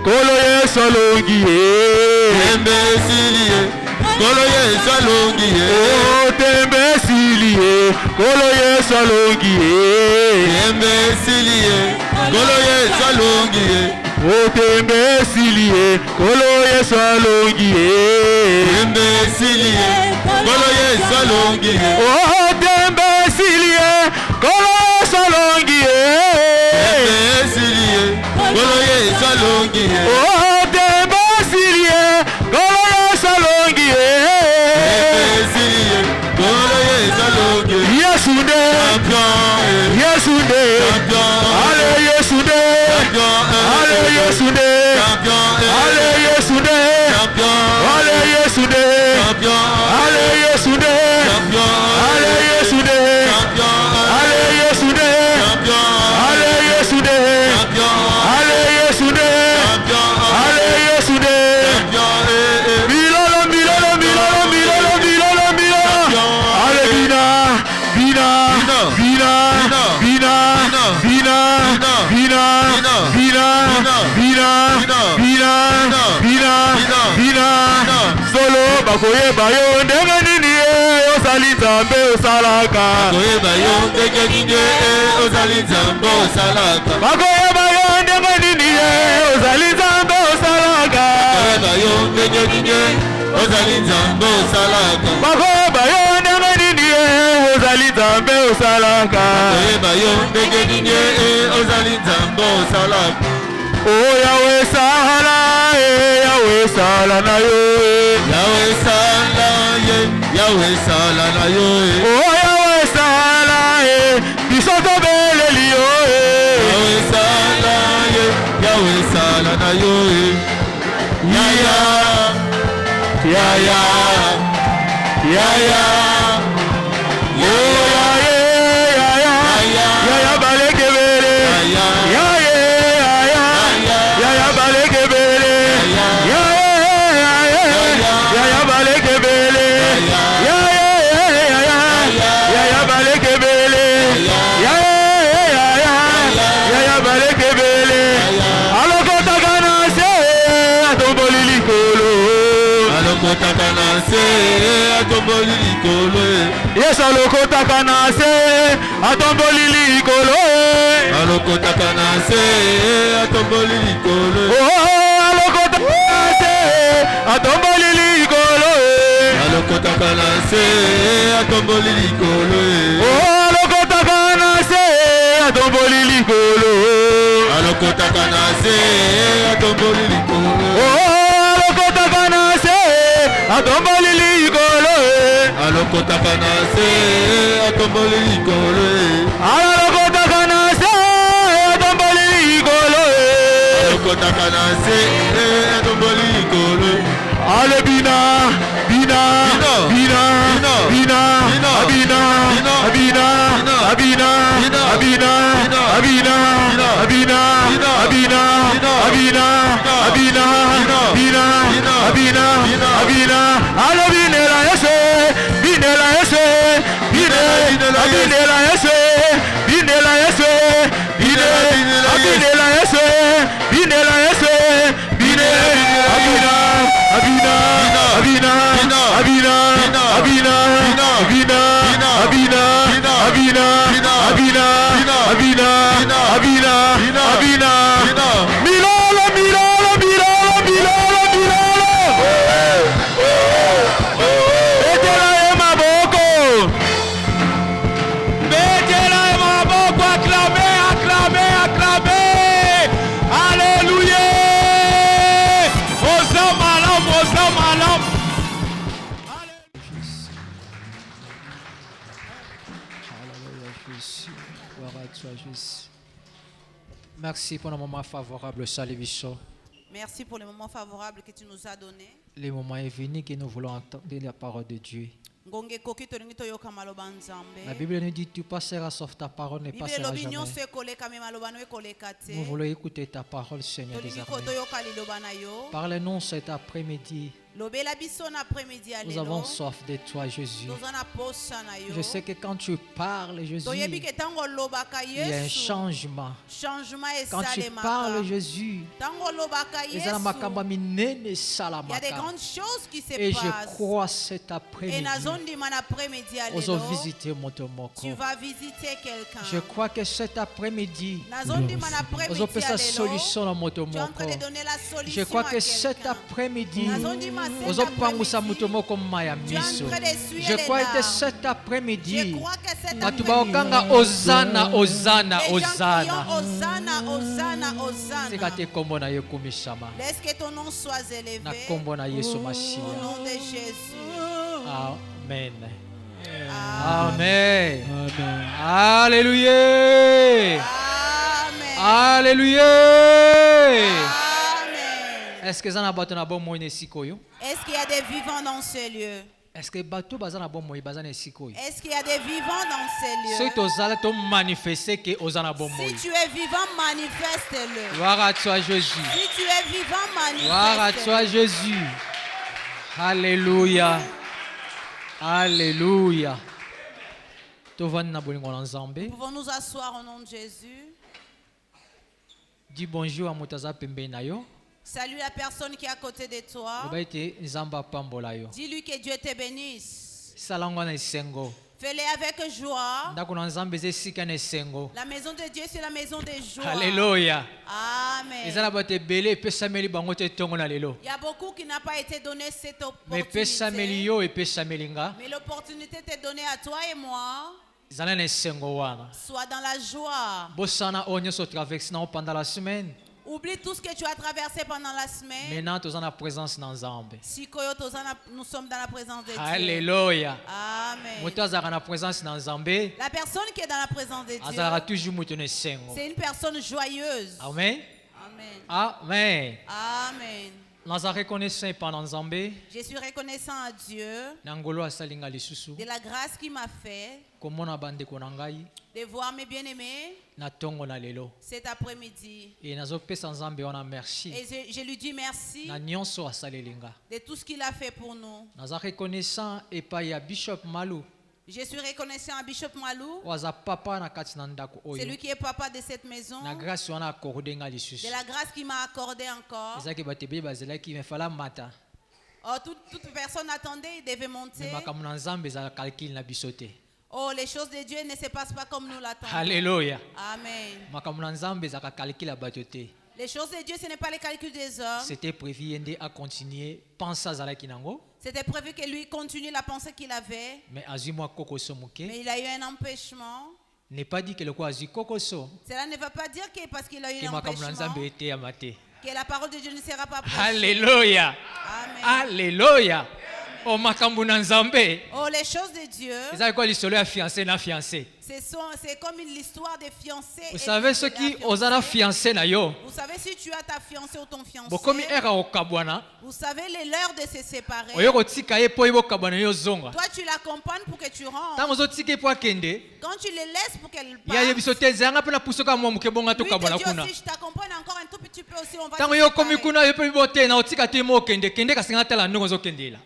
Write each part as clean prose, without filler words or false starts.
kolo Yesu alongiye. Tembe silie, kolo Yesu alongiye. Oh tembe silie, kolo Yesu alongiye. Tembe silie, kolo Yesu alongiye. Oh tembe silie, kolo Yesu alongiye. Tembe silie, kolo Yesu alongiye. Oh tembe silie, kolo Yesu alongiye. Tembe silie, kolo Yesu alongiye. Oh tembe silie, kolo Yesu alongiye. Tembe silie, kolo Yesu alongiye. Yesu de, Yesu de, ale Yesu de, ale Yesu de, ale Yesu de, ale Yesu de, ale Yesu de, ale Yesu de, ale Yesu de, ale Yesu de, ale Yesu de, ale Yesu de. Milolo, milolo, milolo, milolo, milolo, milolo. Ale bina, bina, bina, bina, bina, bina, bina, bina, bina, bina, bina. Solo bakoye bayo ndenge nini osali Nzambe osalaka. Bakoye bayo ndenge nini osali Nzambe osalaka. Bakoye bayo ndenge nini osali Nzambe osalaka. Bakoye bayo ndenge nini osali Nzambe osalaka. Bakoye bayo ndenge nini osali Nzambe osalaka. Bakoye bayo ndenge nini osali Nzambe osalaka. Oh Yahweh sala, Yahweh sala na yo. Yahweh sala ye, Yahweh sala na yo. Oh Yahweh sala, bisoto beleli yo. Yahweh sala ye, Yahweh sala na yo. Ya ya, ya ya, ya ya. Yesu alokotaka na se atomboli likolo. Alokotaka na se atomboli likolo. Oh alokotaka na se atomboli likolo. Alokotaka na se atomboli likolo. Oh alokotaka na se atomboli likolo. Alokotaka na se atomboli likolo. Oh alokotaka na se atomboli likolo. Alokotaka na se atomboli likolo. Alokotaka na se atomboli likolo. Alokotaka na se atomboli likolo. Ale bina, bina, bina, bina, abina, abina, abina, abina, abina, abina, abina, abina, abina, bina, abina, abina. Ale binela yese, binela yese, binela yese, binela yese, binela yese, binela yese, binela Abina, Abina, Abina, Abina, Abina, Abina, Abina, Abina, Abina, Abina, Abina, Milala, Milala, Milala, Milala, Milala. Betela maboko. Betela maboko, acclamez, acclamez, acclamez. Alléluia. Merci pour le moment favorable, Saliviso. Merci pour le moment favorable que tu nous as donné. Le moment est venu que nous voulons entendre la parole de Dieu. La Bible nous dit tu passeras sauf ta parole ne passera jamais. Nous voulons écouter ta parole, Seigneur des armées. Parle-nous cet après-midi Nous avons soif de toi, Jésus. Je sais que quand tu parles, Jésus, il y a un changement. Quand tu parles, Jésus, il y a des grandes choses qui se passent. Et je crois cet après-midi, tu vas visiter quelqu'un. Je crois que cet après-midi, tu es en train de donner la solution. Je crois que cet après-midi, je crois que cet après-midi, Hosanna, Hosanna, Hosanna. Laisse que ton nom soit élevé. Au nom de Jésus. Amen. Amen. Alléluia. Alléluia. Est-ce qu'il y a des vivants dans ce lieu? Est-ce qu'il y a des vivants dans ces lieux? Si tu es vivant, manifeste-le. Gloire à toi, Jésus. Si tu es vivant, manifeste-le. Gloire à toi, Jésus. Alléluia. Alléluia. Nous pouvons nous asseoir au nom de Jésus. Dis bonjour à Mutaza Pembenayo. Salue la personne qui est à côté de toi. Dis-lui que Dieu te bénisse. Fais-le avec joie. La maison de Dieu, c'est la maison de joie. Alléluia. Amen. Il y a beaucoup qui n'ont pas été donné cette opportunité. Mais l'opportunité t'est donnée à toi et moi. Sois dans la joie. Oublie tout ce que tu as traversé pendant la semaine. Maintenant, nous sommes dans la présence de Dieu. Alléluia. Amen. La personne qui est dans la présence de Dieu, c'est une personne joyeuse. Amen. Amen. Amen. Je suis reconnaissant à Dieu de la grâce qu'il m'a fait de voir mes bien-aimés cet après-midi. Et je lui dis merci de tout ce qu'il a fait pour nous. Je suis reconnaissant à Bishop Malou. C'est lui qui est papa de cette maison. De la grâce qu'il m'a accordée encore. Oh, toute personne attendait, il devait monter. Oh, les choses de Dieu ne se passent pas comme nous l'attendons. Alléluia. Amen. Les choses de Dieu, ce n'est pas les calculs des hommes. C'était prévu à continuer. C'était prévu que lui continue la pensée qu'il avait. Mais il a eu un empêchement. N'est pas dit que le cela ne va pas dire que parce qu'il a eu un empêchement, que la parole de Dieu ne sera pas prêchée. Alléluia. Amen. Alléluia. Oh, les choses de Dieu. C'est comme l'histoire des fiancés. Vous savez ce qui aux fiancé na yo. Vous savez si tu as ta fiancée ou ton fiancé. Vous savez l'heure de se séparer. Toi tu l'accompagnes pour que tu rentres. Quand tu les laisses pour qu'elle parte. Lui te dit aussi, je t'accompagne encore un tout petit peu aussi. On va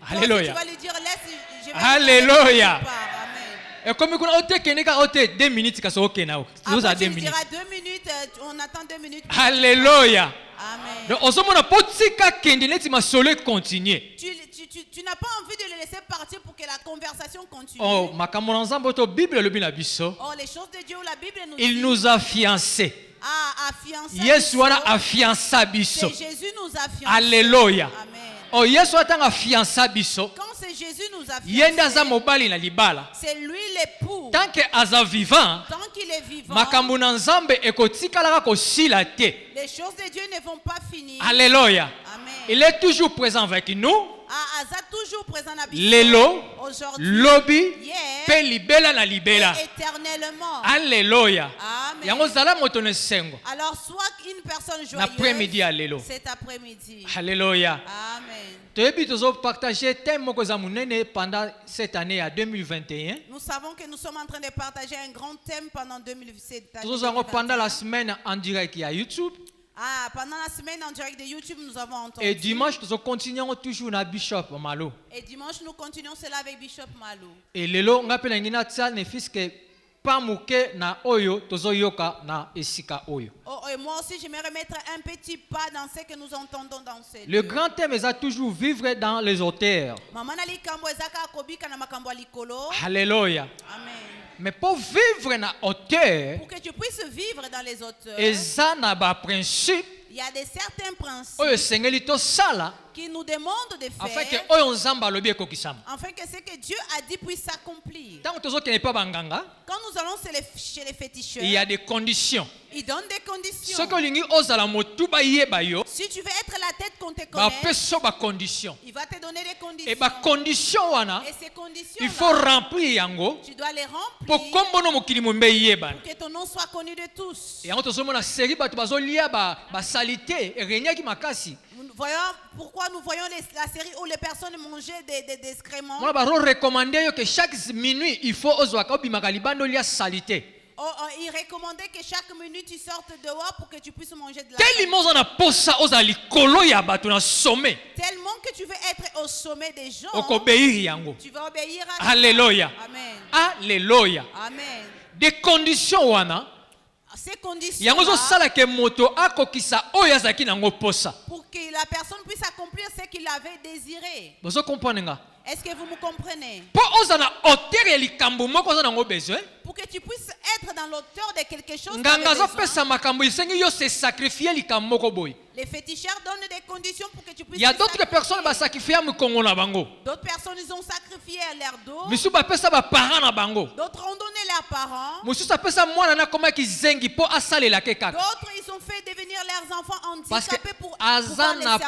Alléluia. Tu vas lui dire laisse, je vais. Alléluia. Et comme on a 2 minutes, après, tu lui diras 2 minutes, on attend 2 minutes. Alléluia. Amen. Tu n'as pas envie de le laisser partir pour que la conversation continue. Oh, les choses de Dieu, la Bible nous dit. Il nous a fiancés. C'est Jésus nous a fiancés. Alléluia. Amen. Oh, quand c'est Jésus nous a fiancés, c'est lui l'époux. Tant qu'il est vivant, les choses de Dieu ne vont pas finir. Alléluia. Amen. Il est toujours présent avec nous. Toujours présent aujourd'hui, éternellement. Alléluia. Alors soit une personne joyeuse cet après-midi. Alléluia. Amen. Nous savons que nous sommes en train de partager un grand thème pendant 2007. Pendant la semaine en direct à YouTube. Ah, pendant la semaine en direct de YouTube, nous avons entendu. Et dimanche, nous continuons toujours na Bishop Malo. Et dimanche, nous continuons cela avec Bishop Malo. Et lelo ngapela ngina tsa ne fiske pamuke na oyo tozoyoka na esika oyo. Oh, et moi aussi, je me remettre un petit pas dans ce que nous entendons dans ces Le grand thème est toujours vivre dans les hauteurs. Alléluia. Amen. Mais pour vivre dans les hauteurs, pour que tu puisses vivre dans les hauteurs, il y a des certains principes qui nous demandent de faire afin que ce que Dieu a dit puisse s'accomplir. Quand nous allons chez les féticheurs, il y a des conditions. Ils donnent des conditions. Si tu veux être la tête qu'on te connaît, il va te donner des conditions. Et ces conditions, il faut remplir. Tu dois les remplir pour que ton nom soit connu de tous. Voyons pourquoi nous voyons la série où les personnes mangeaient des excréments. On va recommander que chaque minute il faut salité. Il recommandait que chaque minute tu sortes dehors pour que tu puisses manger de la tellement que tu veux être au sommet des gens, tu vas obéir à Alléluia. Amen. Alléluia. Amen. Des conditions ces conditions pour que la personne puisse accomplir ce qu'il avait désiré. Est-ce que vous me comprenez? Pour que tu puisses être dans l'auteur de quelque chose, les féticheurs donnent des conditions pour que tu puisses. Il y a d'autres personnes qui sacrifient à d'autres personnes ils ont sacrifié leur dos. D'autres ont donné leurs parents. D'autres ils ont fait devenir leurs enfants handicapés pour pouvoir les servir.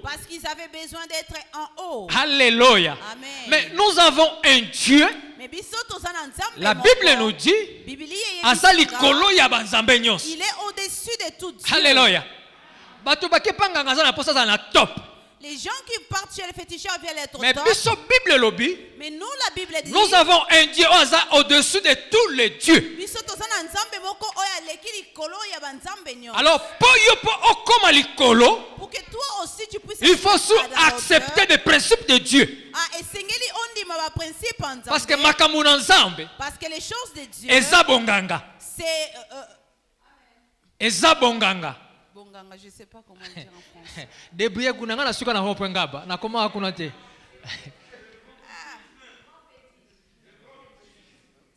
Parce qu'ils avaient besoin d'être en haut. Alléluia. Amen. Mais nous avons un Dieu. La Bible nous dit il est au-dessus de tout Dieu. Alléluia. Les gens qui partent chez les féticheurs viennent être mais top. Mais nous, la Bible dit, nous avons un Dieu au-dessus de tous les dieux. Alors, pour que toi aussi tu puisses, il faut accepter les principes de Dieu. Parce que les choses de Dieu, c'est bonganga. Je ne sais pas comment le dire en français.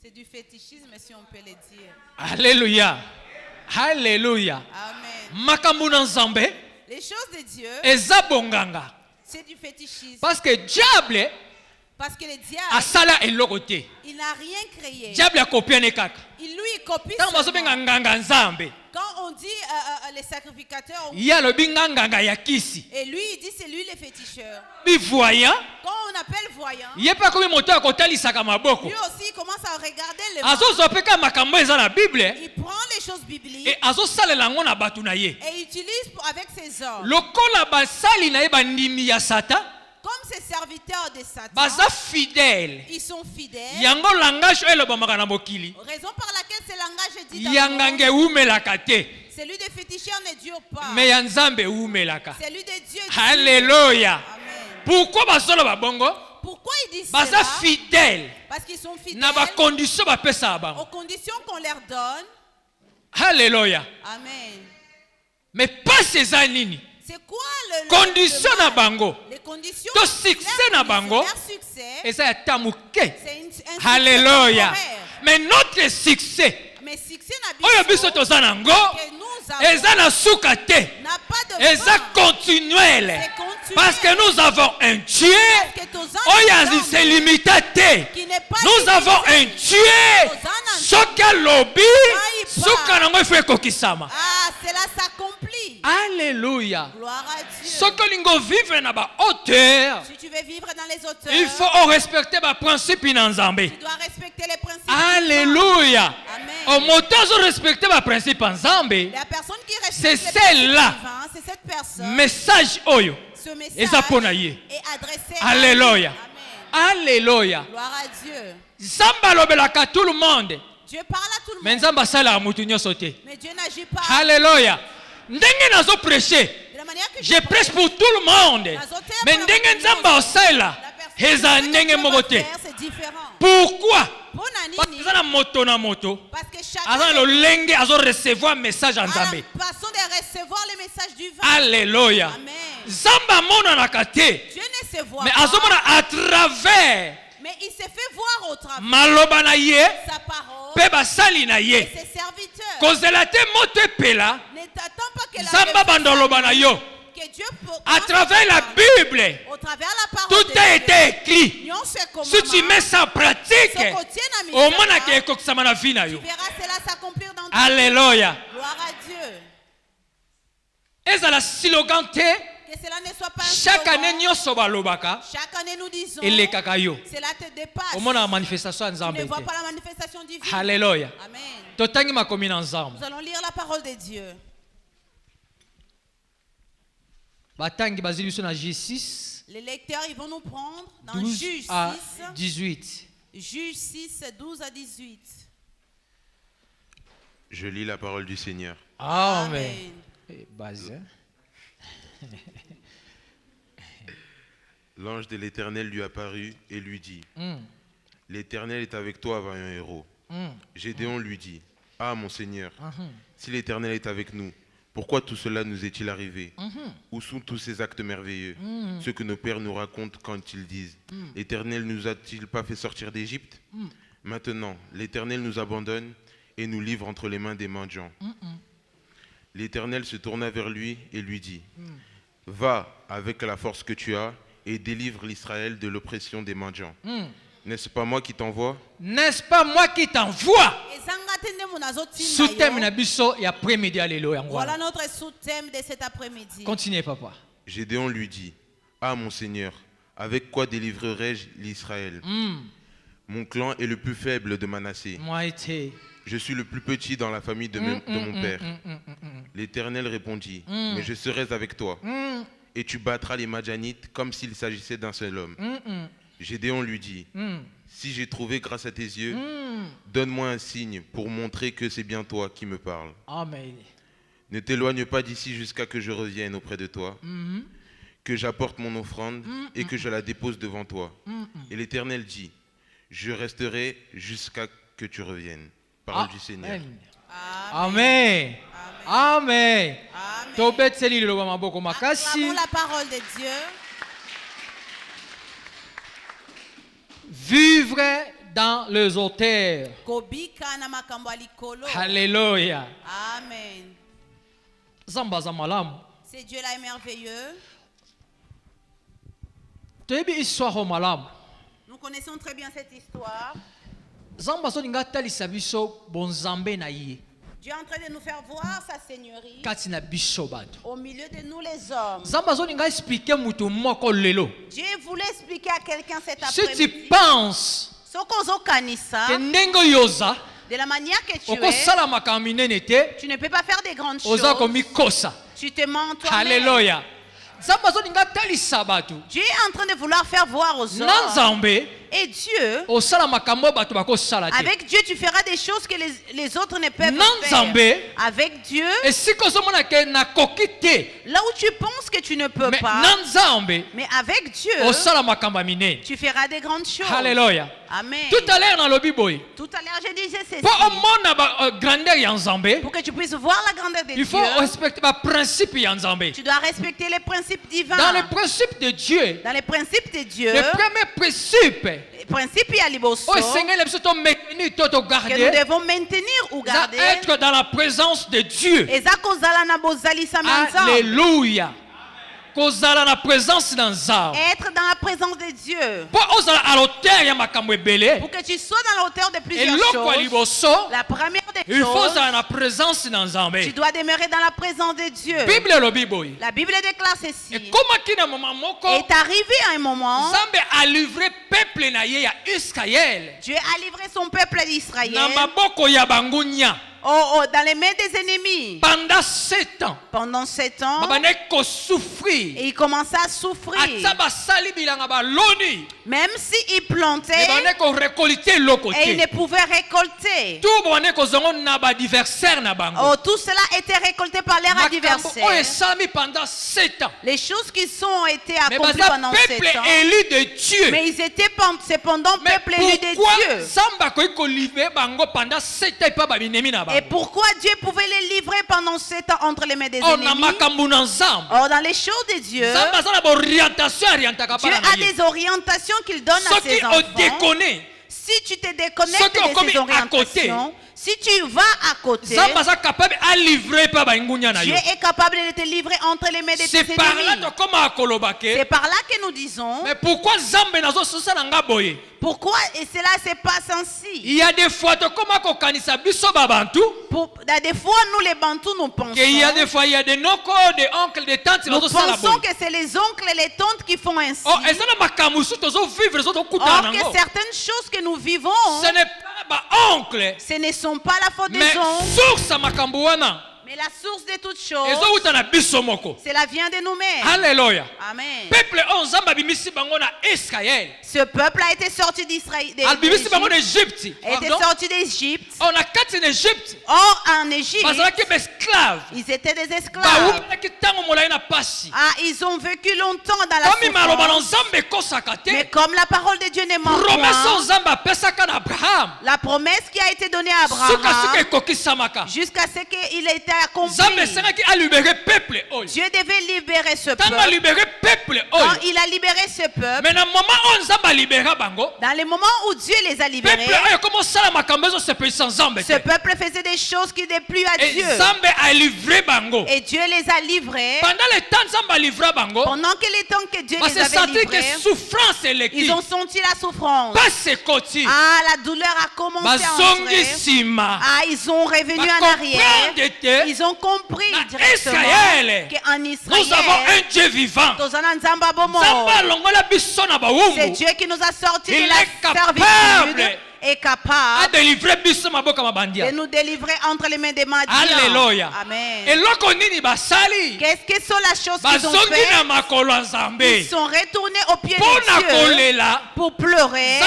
C'est du fétichisme si on peut le dire. Alléluia. Alléluia. Amen. Les choses de Dieu, c'est du fétichisme. Parce que le diable, il n'a rien créé. Il lui copie. Quand on dit les sacrificateurs, il y a le binganga yakisi. Et lui il dit c'est lui les féticheurs. Voyant. Quand on appelle voyant, il y a pas comme moteur lui aussi il commence à regarder les mains. Il prend les choses bibliques et il utilise avec ses ordres. Comme ces serviteurs de Satan, ils sont fidèles. Raison par laquelle ce langage dit celui des féticheurs ne dure pas. Celui de Dieu dure. Alléluia. Pourquoi ils disent cela? Fidèles. Parce qu'ils sont fidèles aux conditions qu'on leur donne. Alléluia. Amen. Mais pas ces années. C'est quoi condition na bango? Les conditions to succès na bango. Et ça est tamuke. Alléluia. Mais notre succès. Mais succès na biso to zanango. Eza na sukate. Eza continuel. Parce que nous avons un Dieu. Oya c'est limité. Nous avons un Dieu. Soka lobi. Soka nango fait kokisama. Ah, cela s'accomplit. Alléluia. Gloire à Dieu. Si tu veux vivre dans les hauteurs, il faut respecter les principes tu dois respecter les principes. Alléluia. Amen. La personne qui respecte c'est celle-là. C'est cette personne. Message oyo. Ce message est adressé Alléluia. à Amen. Alléluia. Gloire à Dieu. Zamba lobelaka tout le monde. Dieu parle à tout le monde. Mais Nzamba sala mutu nyoso te. Mais Dieu n'agit pas. Alléluia. Ndenge nazo prêcher. Je prêche pour tout le monde. Mais ndenge Nzamba osala. Eza ndenge moko te. Pourquoi? Parce que na moto na moto. Parce que chacun lo lenge azo recevoir message en Nzambe. Façon de recevoir le message du vent. Alléluia. Amen. Zamba mona na kate. Dieu ne se voit mais pas. Azomona à travers. Mais il se fait voir au travers. Maloba na ye. Sa parole. Pe basali na ye. Et ses serviteurs. Kozela te moto pela. Ne t'attends pas que la Zamba bandoloba na yo. À travers la Bible, tout a été écrit. Si tu mets ça en pratique, au moins tu verras cela s'accomplir dans ta vie. Alléluia. Gloire à Dieu. Et ça la slogan que cela ne soit pas un chaque slogan. année Chaque année nous disons et les kakayo. Cela te dépasse. Au moins la manifestation en Tu ne vois pas la manifestation divine. Alléluia. Amen. Nous allons lire la parole de Dieu. Les lecteurs, ils vont nous prendre dans Juge 6 à 18. Juge 6, 12 à 18. Je lis la parole du Seigneur. Amen. L'ange de l'Éternel lui apparut et lui dit, l'Éternel est avec toi, vaillant héros. Gédéon lui dit, ah mon Seigneur, si l'Éternel est avec nous, pourquoi tout cela nous est-il arrivé? Où sont tous ces actes merveilleux? Ce que nos pères nous racontent quand ils disent, l'Éternel nous a-t-il pas fait sortir d'Égypte? Maintenant, l'Éternel nous abandonne et nous livre entre les mains des mendiants. L'Éternel se tourna vers lui et lui dit, va avec la force que tu as et délivre l'Israël de l'oppression des mendiants. N'est-ce pas moi qui t'envoie? N'est-ce pas moi qui t'envoie? Sous-thème et après-midi, alléluia. Voilà notre sous-thème de cet après-midi. Continuez, papa. Gédéon lui dit, ah mon Seigneur, avec quoi délivrerai-je l'Israël? Mon clan est le plus faible de Manassé. Je suis le plus petit dans la famille de mon père. L'Éternel répondit, mais je serai avec toi. Et tu battras les Madianites comme s'il s'agissait d'un seul homme. Gédéon lui dit, si j'ai trouvé grâce à tes yeux, donne-moi un signe pour montrer que c'est bien toi qui me parles. Amen. Ne t'éloigne pas d'ici jusqu'à que je revienne auprès de toi, que j'apporte mon offrande et que je la dépose devant toi. Et l'Éternel dit, je resterai jusqu'à que tu reviennes. Parole du Seigneur. Amen. Amen. Acclamons la parole de Dieu. Vivre dans les auteurs. Alléluia. Amen. Zamba zamalam. C'est Dieu là est merveilleux. Nous connaissons très bien cette histoire. Dieu est en train de nous faire voir sa seigneurie au milieu de nous les hommes. Dieu voulait expliquer à quelqu'un cet après-midi. Si tu penses de la manière que tu es, tu ne peux pas faire des grandes choses. Tu te mens toi-même. Alléluia. Dieu est en train de vouloir faire voir aux hommes. Et Dieu, avec Dieu, tu feras des choses que les autres ne peuvent faire. Avec Dieu, là où tu penses que tu ne peux pas, mais avec Dieu, tu feras des grandes choses. Alléluia. Amen. Tout à l'heure, je disais ceci. Pour que tu puisses voir la grandeur de Dieu, il faut respecter les principes. Tu dois respecter les principes divins. Dans les principes de Dieu, le premier principe, que nous devons maintenir ou garder, être dans la présence de Dieu. Alléluia. Être dans la présence de Dieu. Pour que tu sois dans la hauteur de plusieurs choses. La première des choses, tu dois demeurer dans la présence de Dieu. La Bible déclare ceci. Est arrivé à un moment, Dieu a livré son peuple d'Israël dans les mains des ennemis. Pendant 7 ans. Pendant 7 ans. Et il commençait à souffrir. Même s'il plantait, et il ne pouvait récolter. Tout cela était récolté par leurs adversaires. Les choses qui ont été accomplies pendant 7 ans. Mais ils étaient cependant peuple élu de Dieu. Et pourquoi Dieu pouvait les livrer pendant 7 ans entre les mains des ennemis? Or, dans les choses de Dieu, Dieu a des orientations qu'il donne à ses enfants. Si tu te déconnectes de ces orientations, si tu vas à côté, Dieu est capable de te livrer entre les mains de tes ennemis. C'est par là que nous disons. Mais pourquoi cela se passe ainsi? Il y a des fois, des fois nous les Bantous nous pensons. Il y a des fois, il y a des oncles, des tantes. Nous pensons que c'est les oncles et les tantes qui font ainsi. Or que certaines choses que nous vivons, ce n'est pas oncle. Ce ne sont pas la faute des oncles. Mais la source de toutes choses, cela vient de nous-mêmes. Alléluia. Amen. Ce peuple a été sorti d'Israël. A été sorti d'Égypte. Or en Égypte, ils étaient des esclaves. Ils ont vécu longtemps dans la souffrance. Mais comme la parole de Dieu ne manque pas, la promesse qui a été donnée à Abraham, jusqu'à ce qu'il ait été accompli, Dieu devait libérer ce peuple. Quand il a libéré ce peuple, dans les moments où Dieu les a libérés, ce peuple faisait des choses qui dépluent à Dieu. Et Dieu les a livrés. Pendant que les temps que Dieu les avait livrés, ils ont senti la souffrance. La douleur a commencé à entrer. Ils ont revenu en arrière. Ils ont compris directement qu'en Israël, nous avons un Dieu vivant. C'est Dieu qui nous a sortis de la servitude. Est capable de nous délivrer entre les mains des Madians. Alléluia. Amen. Qu'est-ce que sont les choses qu'ils ont fait? Ils sont retournés au pied de Dieu pour pleurer,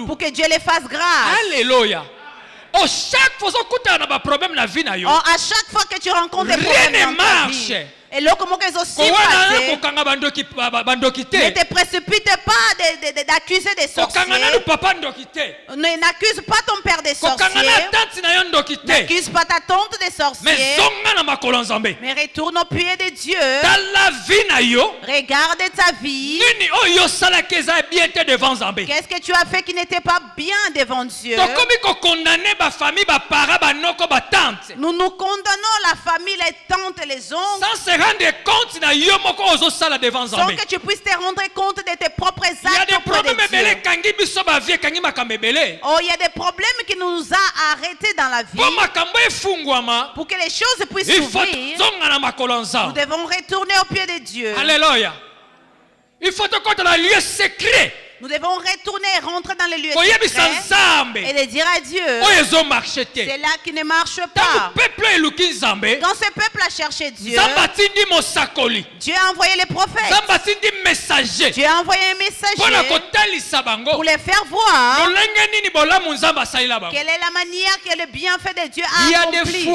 pour que Dieu les fasse grâce. Alléluia. À chaque fois que tu rencontres des problèmes dans ta vie, et là, comment ils ont si passé, ne te précipite pas d'accuser des sorciers. N'accuse pas ton père des sorciers. N'accuse pas ta tante des sorciers. Mais retourne au pied de Dieu. Regarde ta vie. Qu'est-ce que tu as fait qui n'était pas bien devant Dieu? Nous nous condamnons la famille, les tantes et les oncles, sans que tu puisses te rendre compte de tes propres actes. Il y a des problèmes qui nous ont arrêtés dans la vie. Pour que les choses puissent s'ouvrir, nous devons retourner au pied de Dieu. Alléluia. Il faut te compter dans le lieu secret. Nous devons retourner et rentrer dans les lieux secrets et de dire à Dieu, c'est là qui ne marche pas. Quand ce peuple a cherché Dieu, Dieu a envoyé les prophètes. Dieu a envoyé un messager pour les faire voir quelle est la manière que le bienfait de Dieu a accompli.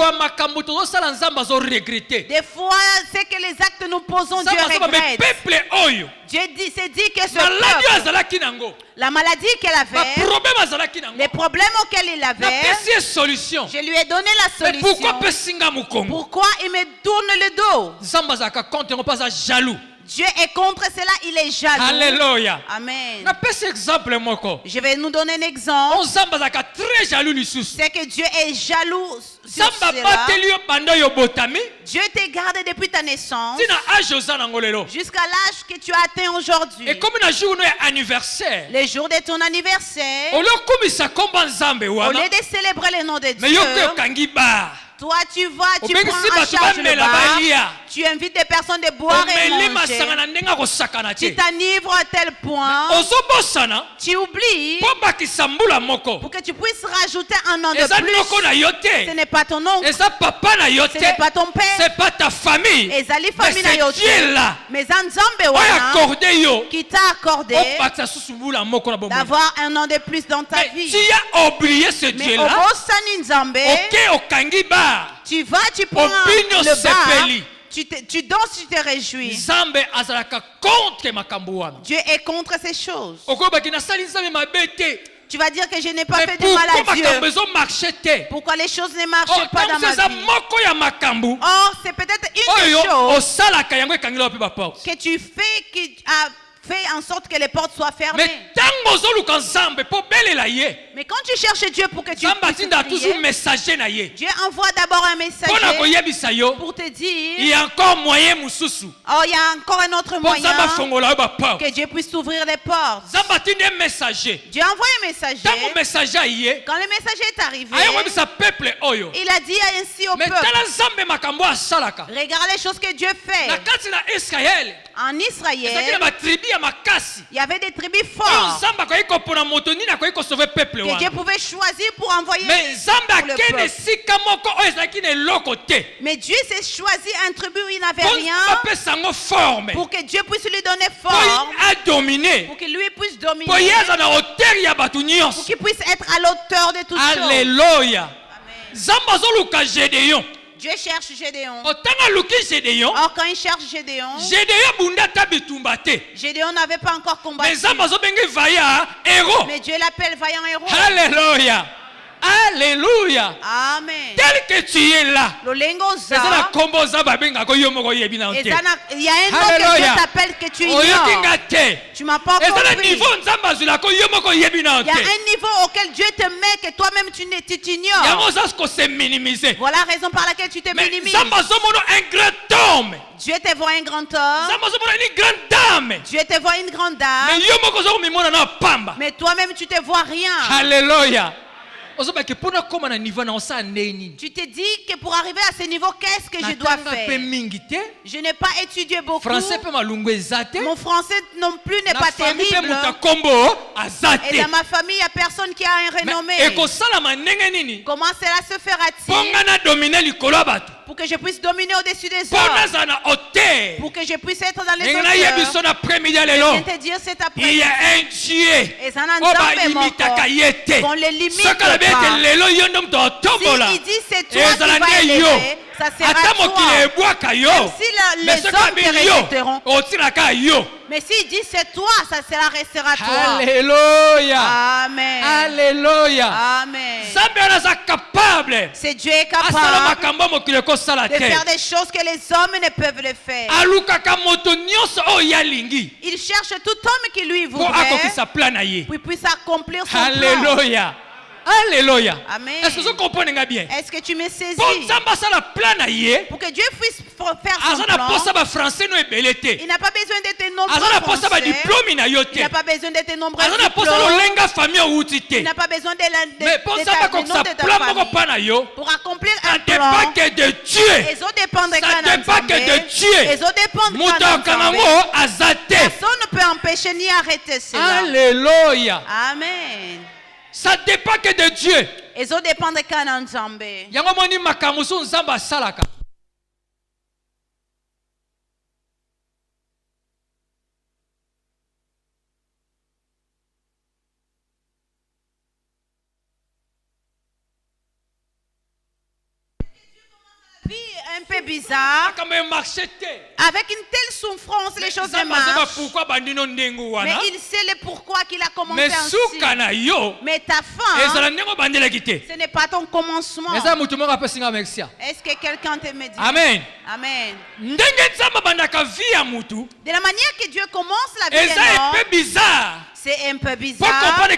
Des fois, c'est que les actes nous posons, Dieu regrette. Dieu s'est dit que ce peuple, la maladie qu'elle avait, les problèmes auxquels il avait, je lui ai donné la solution. Pourquoi il me tourne le dos? Dieu est contre cela, il est jaloux. Alléluia. Amen. Je vais nous donner un exemple. C'est que Dieu est jaloux sur cela. Dieu te garde depuis ta naissance jusqu'à l'âge que tu as atteint aujourd'hui. Le jour de ton anniversaire, au lieu de célébrer le nom de Dieu, toi tu vas, tu prends en charge le bar, Tu invites des personnes de boire et manger. Tu t'enivres à tel point. Tu oublies. Pour que tu puisses rajouter un nom de plus. Ce n'est pas ton oncle. Ce n'est pas ton père. C'est pas ta famille. Mais c'est Dieu là. Mais qui t'a accordé d'avoir un nom de plus dans ta vie. Tu as oublié ce Dieu là. Tu vas, tu prends le bar. Tu danses, tu te réjouis. Dieu est contre ces choses. Tu vas dire que je n'ai pas fait de mal à Dieu. Pourquoi les choses ne marchent pas dans ma vie? Or, c'est peut-être une des choses que tu fais qui a fait en sorte que les portes soient fermées. Mais quand tu cherches Dieu pour que tu puisses prier, Dieu envoie d'abord un messager pour te dire il y a encore moyen. Oh, il y a encore un autre moyen que Dieu puisse ouvrir les portes. Dieu envoie un messager. Quand le messager est arrivé, il a dit ainsi au peuple, regarde les choses que Dieu fait. En Israël, il y avait des tribus fortes que Dieu pouvait choisir pour envoyer pour le peuple. Mais Dieu s'est choisi un tribu où il n'avait rien pour que Dieu puisse lui donner forme, pour qu'il lui puisse dominer, pour qu'il puisse être à l'auteur de toutes choses. Alléluia. Dieu cherche Gédéon. Or quand il cherche Gédéon, Gédéon n'avait pas encore combattu. Mais Dieu l'appelle vaillant héros. Alléluia. Alléluia. Amen. Tel que tu es là. Il y a un nom que Dieu t'appelle que tu ignores. Tu m'as pas compris. Il y a un niveau auquel Dieu te met que toi-même tu t'ignores. Voilà la raison par laquelle tu te minimises. Dieu te voit un grand homme. Dieu te voit une grande dame. Mais toi-même tu te vois rien. Alléluia. Tu te dis que pour arriver à ce niveau, qu'est-ce que je dois faire? Je n'ai pas étudié beaucoup. Mon français non plus n'est pas terrible. Et dans ma famille, il n'y a personne qui a un renommé. Comment cela se fera-t-il pour que je puisse dominer au-dessus des hommes? Pour que je puisse être dans les hauteurs. Je viens te dire cet après-midi. Il y a un Dieu. On les limite pas. S'il dit c'est toi qui vas élever, ça sera toi. Même si les hommes te rejetteront. Mais s'il dit c'est toi, ça restera toi. Alléluia. Amen. Alléluia. Amen. C'est Dieu est capable de faire des choses que les hommes ne peuvent le faire. Il cherche tout homme qui lui voudrait pour puisse accomplir son plan. Alléluia. Alléluia. Amen. Est-ce que vous comprenez bien? Est-ce que tu me saisis? Pour que Dieu puisse faire son plan, il n'a pas besoin de tes nombreux français. Il n'a pas besoin de tes nombreux diplômes. Il n'a pas besoin de nom de ta famille. Pour accomplir un plan, les autres dépendent de Dieu. Les autres dépendent de Dieu. Personne ne peut empêcher ni arrêter cela. Alléluia. Amen. Ça dépend que de Dieu. Les autres dépendent de Canaan Zambé. Un peu bizarre, avec une telle souffrance, les choses ne marchent. Mais il sait le pourquoi qu'il a commencé ainsi. Mais ta fin, ce n'est pas ton commencement. Est-ce que quelqu'un te dit? Amen. Amen. De la manière que Dieu commence la vie d'un homme, c'est un peu bizarre.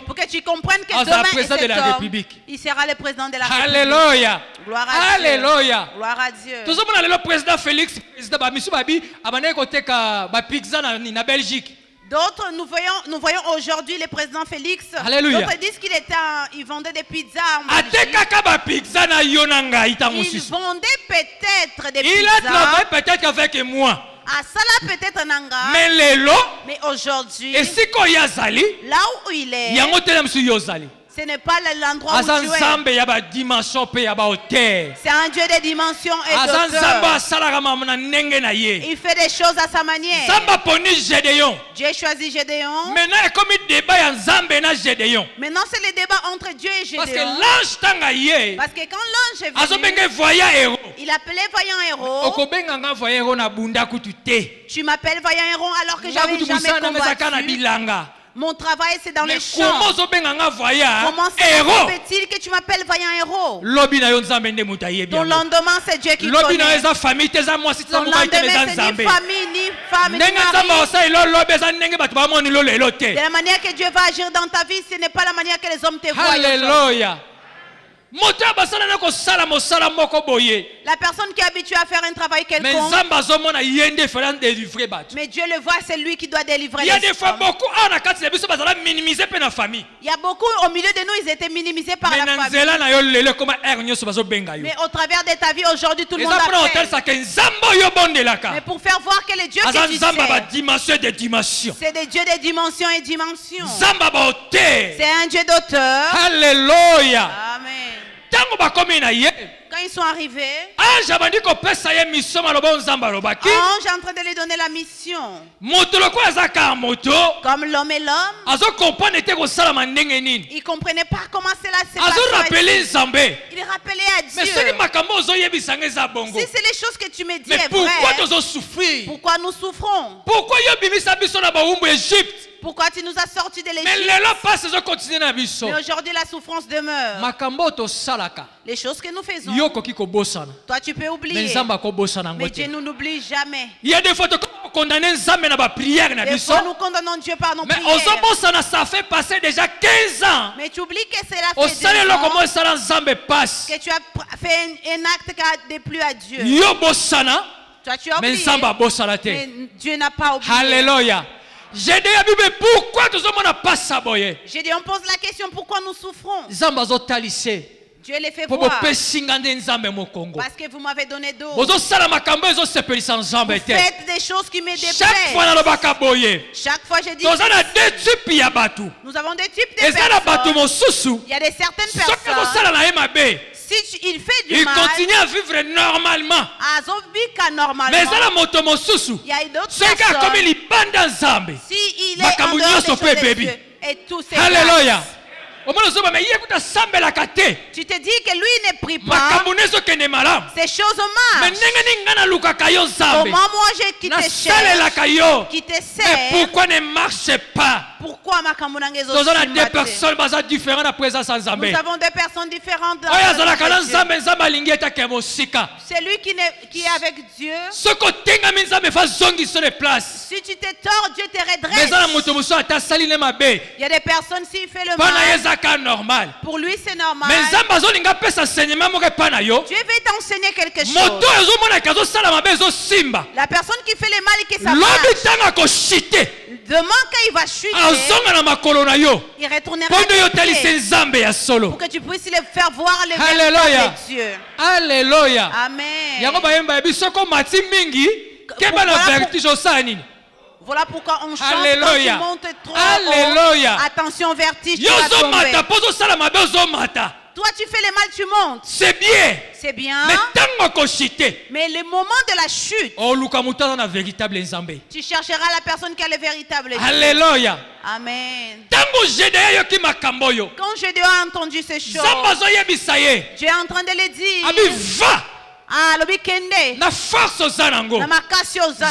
Pour que tu comprennes que demain, cet homme, il sera le président de la République. Alléluia. Gloire à Dieu. Alléluia. Gloire à Dieu. Tout le président Félix, président Bamisu Babi, abandonné côté ka ba pizza na Belgique. D'autres, nous voyons aujourd'hui le président Félix. Alléluia. D'autres disent il vendait des pizzas en Belgique. Il vendait peut-être des pizzas. Il a travaillé peut-être avec moi. Peut-être nanga. Mais aujourd'hui, là où il est, ce n'est pas l'endroit où tu es. C'est un Dieu de dimension et d'auteur. Il fait des choses à sa manière. Dieu choisit Gédéon. Maintenant c'est le débat entre Dieu et Gédéon. Parce que quand l'ange est venu, il appelait vaillant héros. Tu m'appelles vaillant héros alors que j'avais jamais combattu. Mon travail c'est dans les champs. Comment se fait-il que tu m'appelles vaillant héros? Ton lendemain c'est Dieu qui connaît. Ton lendemain c'est ni famille, ni femme, ni mari. De la manière que Dieu va agir dans ta vie, ce n'est pas la manière que les hommes te voient. Alléluia. La personne qui est habituée à faire un travail quelconque, mais Dieu le voit, c'est lui qui doit délivrer les hommes. Il y a beaucoup au milieu de nous, ils étaient minimisés par la famille. Mais au travers de ta vie aujourd'hui, tout le monde appelle. Mais pour faire voir que les dieux que tu sais, c'est des dieux de dimension et dimension. C'est un Dieu d'auteur. Alléluia. Amen. Quand ils sont arrivés, ange est en train de lui donner la mission. Comme l'homme et l'homme, il ne comprenait pas comment cela s'est passé. Il rappelait à Dieu. Si c'est les choses que tu me dis est vrai, pourquoi nous souffrons? Pourquoi tu nous as sortis de l'Égypte? Mais aujourd'hui la souffrance demeure. Les choses que nous faisons, toi tu peux oublier, mais Dieu nous n'oublie jamais. Il y a des fois nous condamnons nous condamnons Dieu par nos prières. Mais ça fait passer déjà 15 ans. Mais tu oublies que c'est la fait 10 ans que tu as fait un acte qui a déplu à Dieu. Toi tu as oublié, mais Dieu n'a pas oublié. Alléluia. Pourquoi Gédéon pose la question, pourquoi nous souffrons? Dieu les fait voir. Parce que vous m'avez donné d'eau. Vous faites des choses qui me déplaisent. Chaque fois je dis, nous avons des types de personnes. Il y a des certaines personnes, si il fait du mal, il continue à vivre normalement. Mais il y a d'autres personnes, si il est en dehors des choses de Dieu, et tout c'est Alléluia. Tu te dis que lui ne prie pas. Ces choses marchent. Comment moi qui te cherche, qui te sert, mais pourquoi ne marche pas? Pourquoi ma nous avons des personnes différentes à présence en Zambé. Nous avons des personnes différentes dans c'est lui qui est avec Dieu. Si tu te tords, Dieu te redresse. Il y a des personnes, s'il fait le mal, pour lui c'est normal. Dieu veut t'enseigner quelque chose. La personne qui fait le mal et que ça marche, demain quand il va chuter, il retournera pour que tu puisses le faire voir le verset de Dieu. Alléluia. Amen. Voilà pourquoi on chante. Alléluia. Quand tu montes trop Alléluia. haut, attention, vertige, tu vas tomber. Toi tu fais le mal, tu montes. C'est bien. C'est bien. Mais le moment de la chute, tu chercheras la personne qui a le véritable Dieu. Alléluia. Amen. Quand Gédéon a entendu ces choses, Dieu est en train de le dire.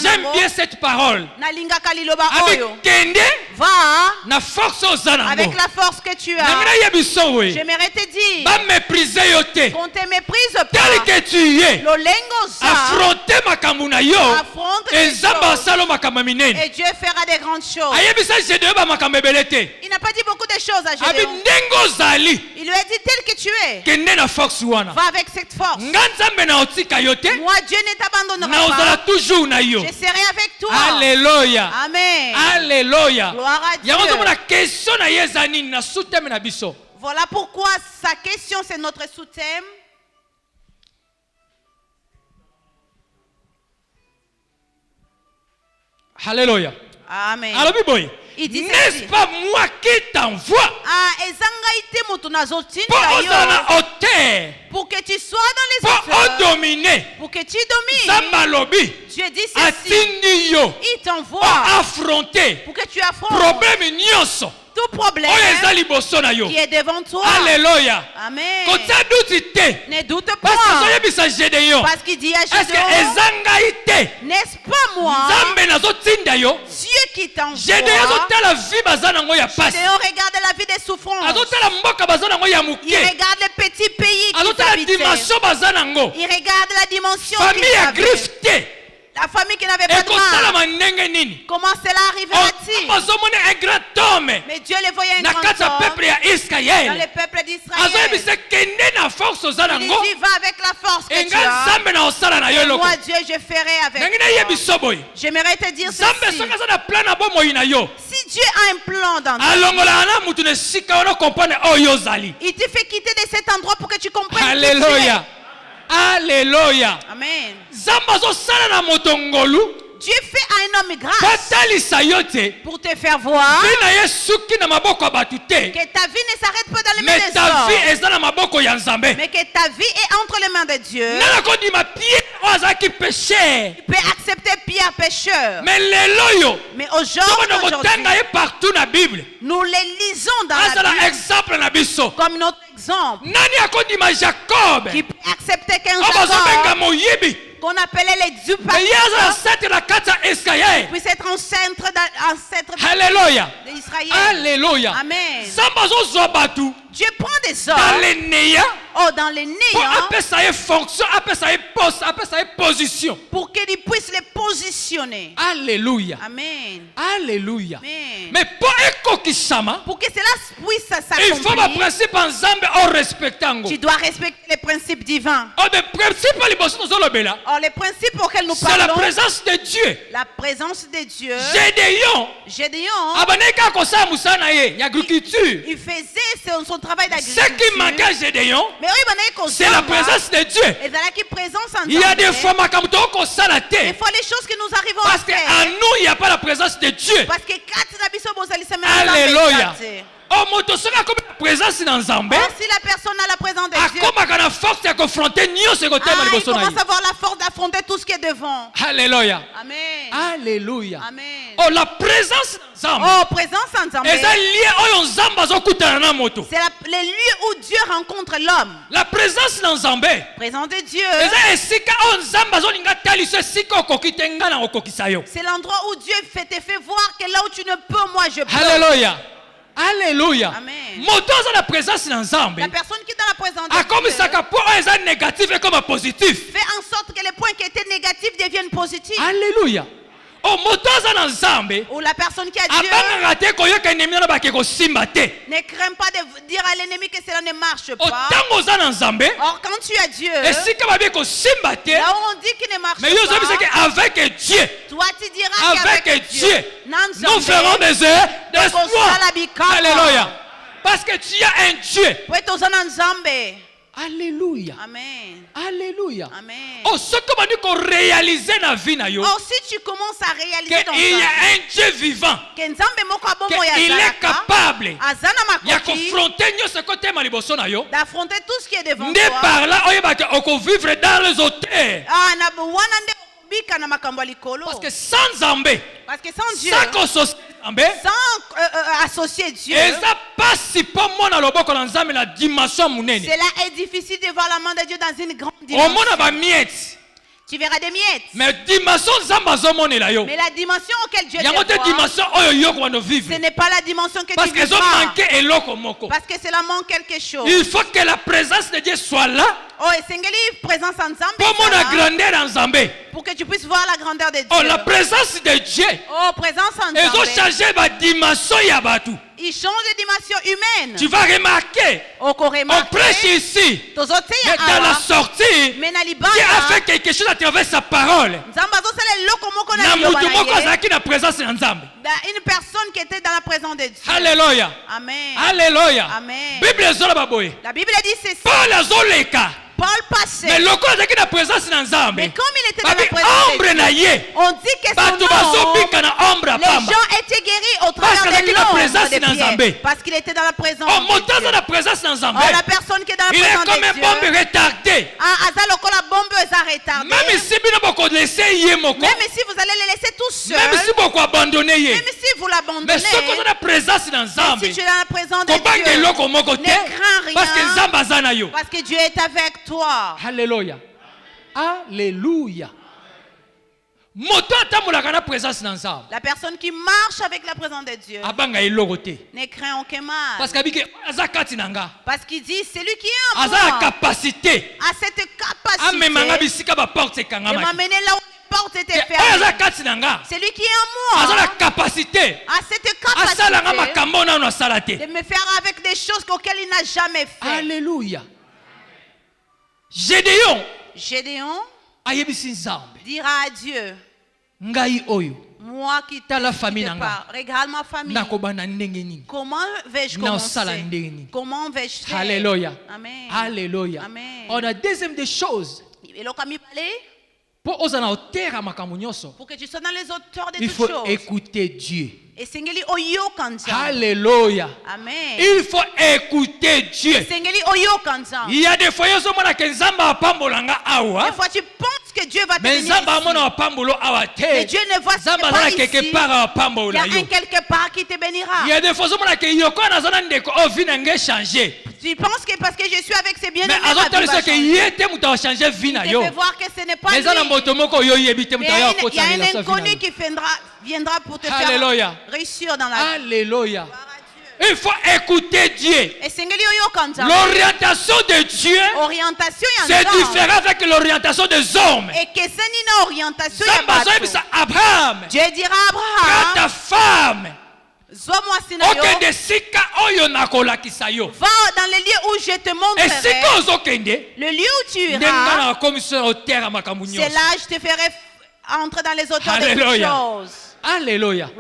J'aime bien cette parole. Avec la force que tu as, j'aimerais te dire qu'on te méprise pas. Tel que tu es, affronter affronte et Dieu fera des grandes choses. Il n'a pas dit beaucoup de choses à Gédéon. Il lui a dit tel que tu es, va avec cette force. Dieu ne t'abandonnera pas. Je serai avec toi. Alléluia. Amen. Alléluia. Gloire à Dieu. Voilà pourquoi sa question, c'est notre sous-thème. Alléluia. Amen. Il dit, n'est-ce pas moi qui t'envoie pour que tu sois dans les hauteurs, pour que tu domines. Dieu dit ceci. Il t'envoie pour que tu affrontes tout problème qui est devant toi. Alléluia. Amen. Ne doute pas. Parce qu'il dit à Gédéon, n'est-ce pas moi, Dieu qui t'envoie. Gédéon regarde la vie des souffrances. Il regarde les petits pays qui habitaient. Il regarde la dimension qu'ils avaient. La famille qui n'avait pas de mal. Comment cela arrivera-t-il? Mais Dieu les voyait un grand homme dans le peuple d'Israël. Il dit, va avec la force que tu as. Et moi, Dieu, je ferai avec toi. J'aimerais te dire ceci. Si Dieu a un plan dans ta vie, il te fait quitter de cet endroit pour que tu comprennes. Alléluia. Alléluia. Amen. Dieu fait à un homme grâce pour te faire voir que ta vie ne s'arrête pas dans les mains des hommes, mais que ta vie est entre les mains de Dieu. Tu peux accepter Pierre pécheur. Mais aujourd'hui, nous les lisons dans la Bible comme notre exemple. Qui peut accepter qu'un Jacob qu'on appelait l'exupateur puisse être ancêtre d'Israël. Alléluia. Amen. Dieu prend des hommes dans les néants pour qu'ils puissent les positionner. Alléluia. Amen. Alléluia. Amen. Mais pour que cela puisse s'accomplir, tu dois respecter les principes divins. Les principes auxquels nous parlons, c'est la présence de Dieu. La présence de Dieu. Gédéon, il faisait son travail d'agriculture. Ce qui manquait à Gédéon, c'est la présence de Dieu. Il y a des fois les choses que nous arrivons à faire, parce qu'à nous il n'y a pas la présence de Dieu. Alléluia. Si la personne a la présence de Dieu, il commence à avoir la force d'affronter tout ce qui est devant. Alléluia. Amen. Alléluia. Amen. La présence présence ensemble. C'est les lieux où Dieu rencontre l'homme. La présence présence de Dieu. C'est l'endroit où Dieu te fait voir que là où tu ne peux, moi je peux. Alléluia. Alléluia. Amen. La présence la personne qui est dans la présence de Dieu fait en sorte que les points qui étaient négatifs deviennent positifs. Alléluia. Ou la personne qui a Dieu ne craint pas de dire à l'ennemi que cela ne marche pas. Or quand tu as Dieu, là où on dit qu'il ne marche pas, avec Dieu, toi tu diras qu'avec Dieu nous ferons des exploits. Alléluia. Parce que tu as un Dieu. Alléluia. Amen. Alléluia. Amen. Ce que qu'on réalise dans la vie, si tu commences à réaliser dans qu'il y a un Dieu vivant, qu'il est capable d'affronter tout ce qui est devant toi. Par là, on peut vivre dans les hôtels. Parce que sans Dieu, sans associer Dieu, cela est difficile de voir la main de Dieu dans une grande dimension. Tu verras des miettes. Mais la dimension auquel Dieu te voit, ce n'est pas la dimension que tu vis. Parce que cela manque quelque chose. Il faut que la présence de Dieu soit là. Pour que tu puisses voir la grandeur de Dieu. La présence de Dieu. Présence en ils ont changé la dimension. Il change de dimension humaine. Tu vas remarquer. On prêche ici. Mais dans la sortie, Dieu a fait quelque chose à travers sa parole. Une personne qui était dans la présence de Dieu. Alléluia. Amen. Alléluia. Amen. La Bible dit ceci. Paul passait. Mais comme il était dans la présence de Dieu, on dit que son nom, les gens étaient guéris au travers de l'ombre des pieds. Parce qu'il était dans la présence de Dieu. La personne qui est dans la présence de Dieu. Il est comme un bombe retardé. Même si vous allez le laisser tout seul. Même si vous abandonnez. Même si vous l'abandonnez. Mais si tu es dans la présence de Dieu, si tu es dans la présence de Dieu, ne crains rien. Parce que Dieu est avec toi. Alléluia. Alléluia. La personne qui marche avec la présence de Dieu ne craint aucun mal. Parce qu'il dit celui qui est en moi a cette capacité de m'amener là où les portes étaient fermées. Celui qui est en moi a cette capacité de me faire avec des choses auxquelles il n'a jamais fait. Alléluia. Gédéon dira à Dieu, moi qui t'as la famille, regarde ma famille. Comment vais-je commencer? Comment vais-je faire? Alléluia. Amen. Alléluia. Amen. On a deuxième des choses. Pour que tu sois dans les auteurs de il toutes faut choses. écouter Dieu. Alléluia. Amen. Il faut écouter Dieu. Il y a des fois des fois tu penses que Dieu va te bénir ici. Mais Dieu ne voit pas ici. Il y a un quelque part qui te bénira. Il y a des fois tu penses que parce que je suis avec ces biens-aimés, il te fait voir que ce n'est pas lui. Il y a un inconnu qui viendra pour te faire réussir dans la vie. Alléluia. Il faut écouter Dieu. L'orientation de Dieu, c'est différent avec l'orientation des hommes. Abraham, Dieu dira à Abraham, prends ta femme. Va dans les lieux où je te montrerai. Le lieu où tu iras, c'est là je te ferai entrer dans les auteurs de toutes choses. Alléluia.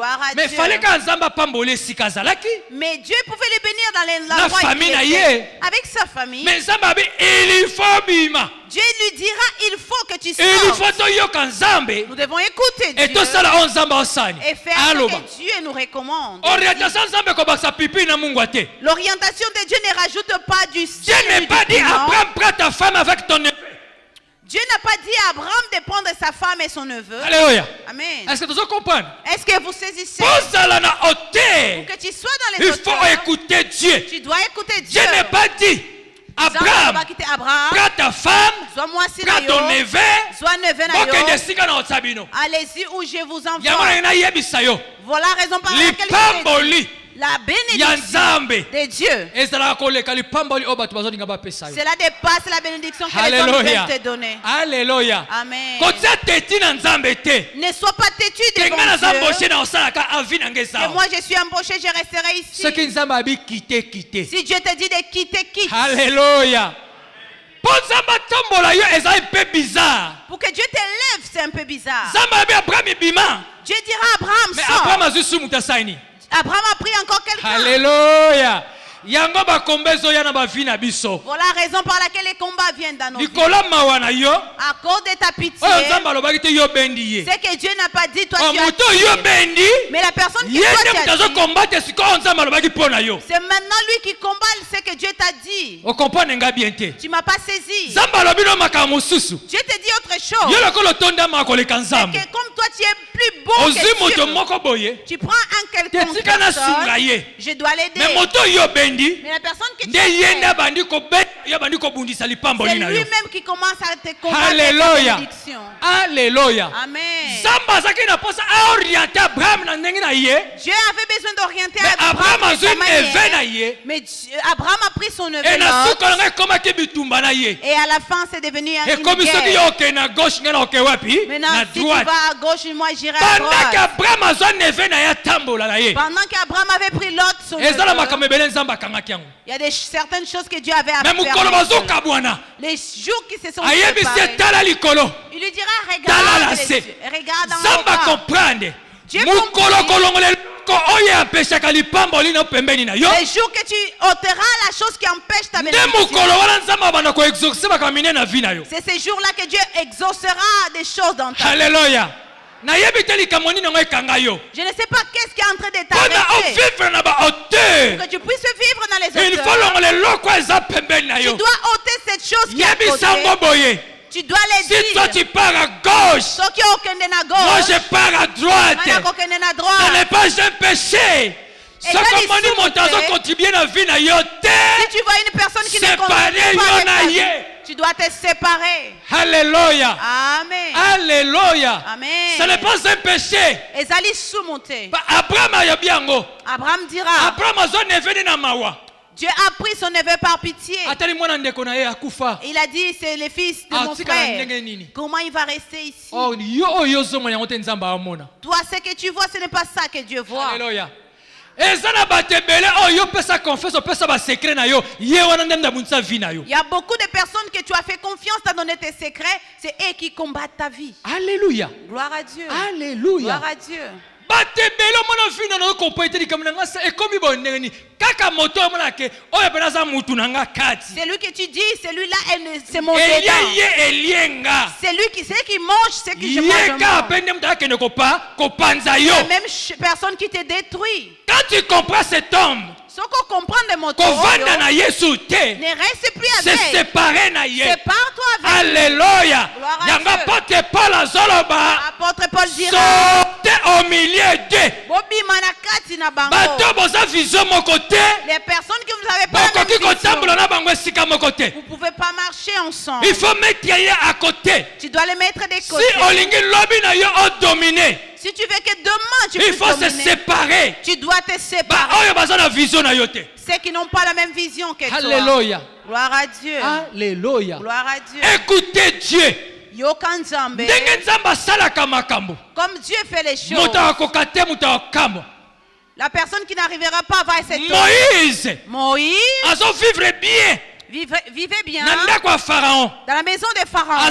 Mais Dieu pouvait le bénir dans la famille avec sa famille. Mais Dieu lui dira il faut que tu sortes. Nous devons écouter Dieu et faire ce que Dieu nous recommande. L'orientation de Dieu ne rajoute pas du ciel. Dieu n'est pas dit Abraham, prends ta femme avec ton neveu. Dieu n'a pas dit à Abraham de prendre sa femme et son neveu. Alléluia. Amen. Est-ce que tu comprends? Est-ce que vous saisissez? Pour que tu sois dans les il faut écouter Dieu. Tu dois écouter Dieu. Dieu n'est pas dit Abraham, prends ta femme, prends ton neveu, allez-y où je vous envoie. Voilà la raison pour laquelle la bénédiction de Dieu. Cela dépasse la bénédiction que les hommes peuvent te donner. Alléluia. Amen. Ne sois pas têtu devant Dieu. Et moi je suis embauché, je resterai ici. Si Dieu te dit de quitter, quitte. Alléluia. Pour que Dieu t'élève, c'est un peu bizarre. Dieu dira à Abraham, mais Abraham Abraham a pris encore quelqu'un. Alléluia. Voilà la raison par laquelle les combats viennent dans nos vies. À cause de ta pitié. C'est que Dieu n'a pas dit toi tu as tué. Mais la personne qui toi tu as dit, c'est maintenant lui qui combat ce que Dieu t'a dit. Tu m'as pas saisi. Dieu te dit autre chose. C'est que comme toi tu es plus beau que Dieu, tu prends un quelconque personne, je dois l'aider. bobendi. Mais la personne que tu c'est lui-même qui commence à te combattre. Alléluia. Alléluia. Amen. Dieu avait besoin d'orienter Abraham de sa manière. Mais Abraham a pris son neveu et à la fin c'est devenu une guerre. Maintenant si tu vas à gauche, moi j'irai à droite. Pendant qu'Abraham avait pris l'autre son neveu, il y a certaines choses que Dieu avait à faire. Les jours qui se sont séparés, il lui dira regarde dans le bas. Dieu comprend. Les jours que tu ôteras la chose qui empêche ta bénédiction, c'est ces jours-là que Dieu exaucera des choses dans ta vie. Alléluia. Je ne sais pas qu'est-ce qui est en train de t'arrêter pour que tu puisses vivre dans les hauteurs. Tu dois ôter cette chose qui est à côté. Tu dois les dire. Si toi tu pars à gauche, moi je pars à droite. Ce n'est pas un péché. Si tu vois une personne qui ne contribue pas, tu dois te séparer. Alléluia. Amen. Alléluia. Amen. Ce n'est pas un péché. Abraham dira. Dieu a pris son neveu par pitié. Il a dit, c'est le fils de mon frère. Comment il va rester ici? Toi, ce que tu vois, ce n'est pas ça que Dieu voit. Alléluia. Il y a beaucoup de personnes que tu as fait confiance à donner tes secrets. C'est eux qui combattent ta vie. Alléluia. Gloire à Dieu. Alléluia. Gloire à Dieu. C'est lui que tu dis, celui-là, c'est mon dedans. C'est lui qui mange, c'est qui je mange. La même personne qui te détruit. Quand tu comprends cet homme, ne reste plus avec. C'est séparé. Sépare-toi avec. Alléluia. Apôtre Paul dira, sortez au milieu d'eux. Les personnes que vous n'avez pas la même vision, vous ne pouvez pas marcher ensemble. Il faut mettre à côté. Tu dois les mettre de côté. Si tu veux que demain tu puisses dominer, se séparer. Tu dois te séparer. Ceux qui n'ont pas la même vision que toi. Alléluia. Gloire à Dieu. Alléluia. Gloire à Dieu. Écoutez Dieu. Comme Dieu fait les choses. La personne qui n'arrivera pas va essayer. Moïse. Vivre bien. Vivait bien. Dans la maison de Pharaon.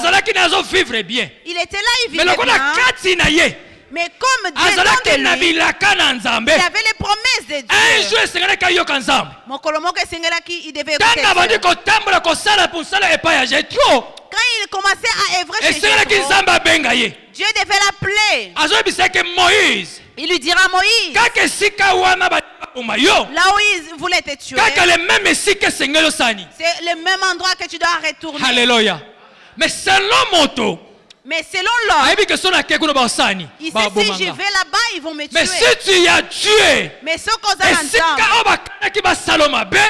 Il était là, il vivait bien. Mais comme Dieu il avait les promesses de Dieu. Il devait écouter Dieu. Quand il commençait à œuvrer chez Dieu, Dieu devait l'appeler. Il lui dira à Moïse, là où il voulait te tuer, c'est le même endroit que tu dois retourner. Alléluia. Mais selon l'homme, ici si je vais là-bas, ils vont me tuer. Mais si tu as tué,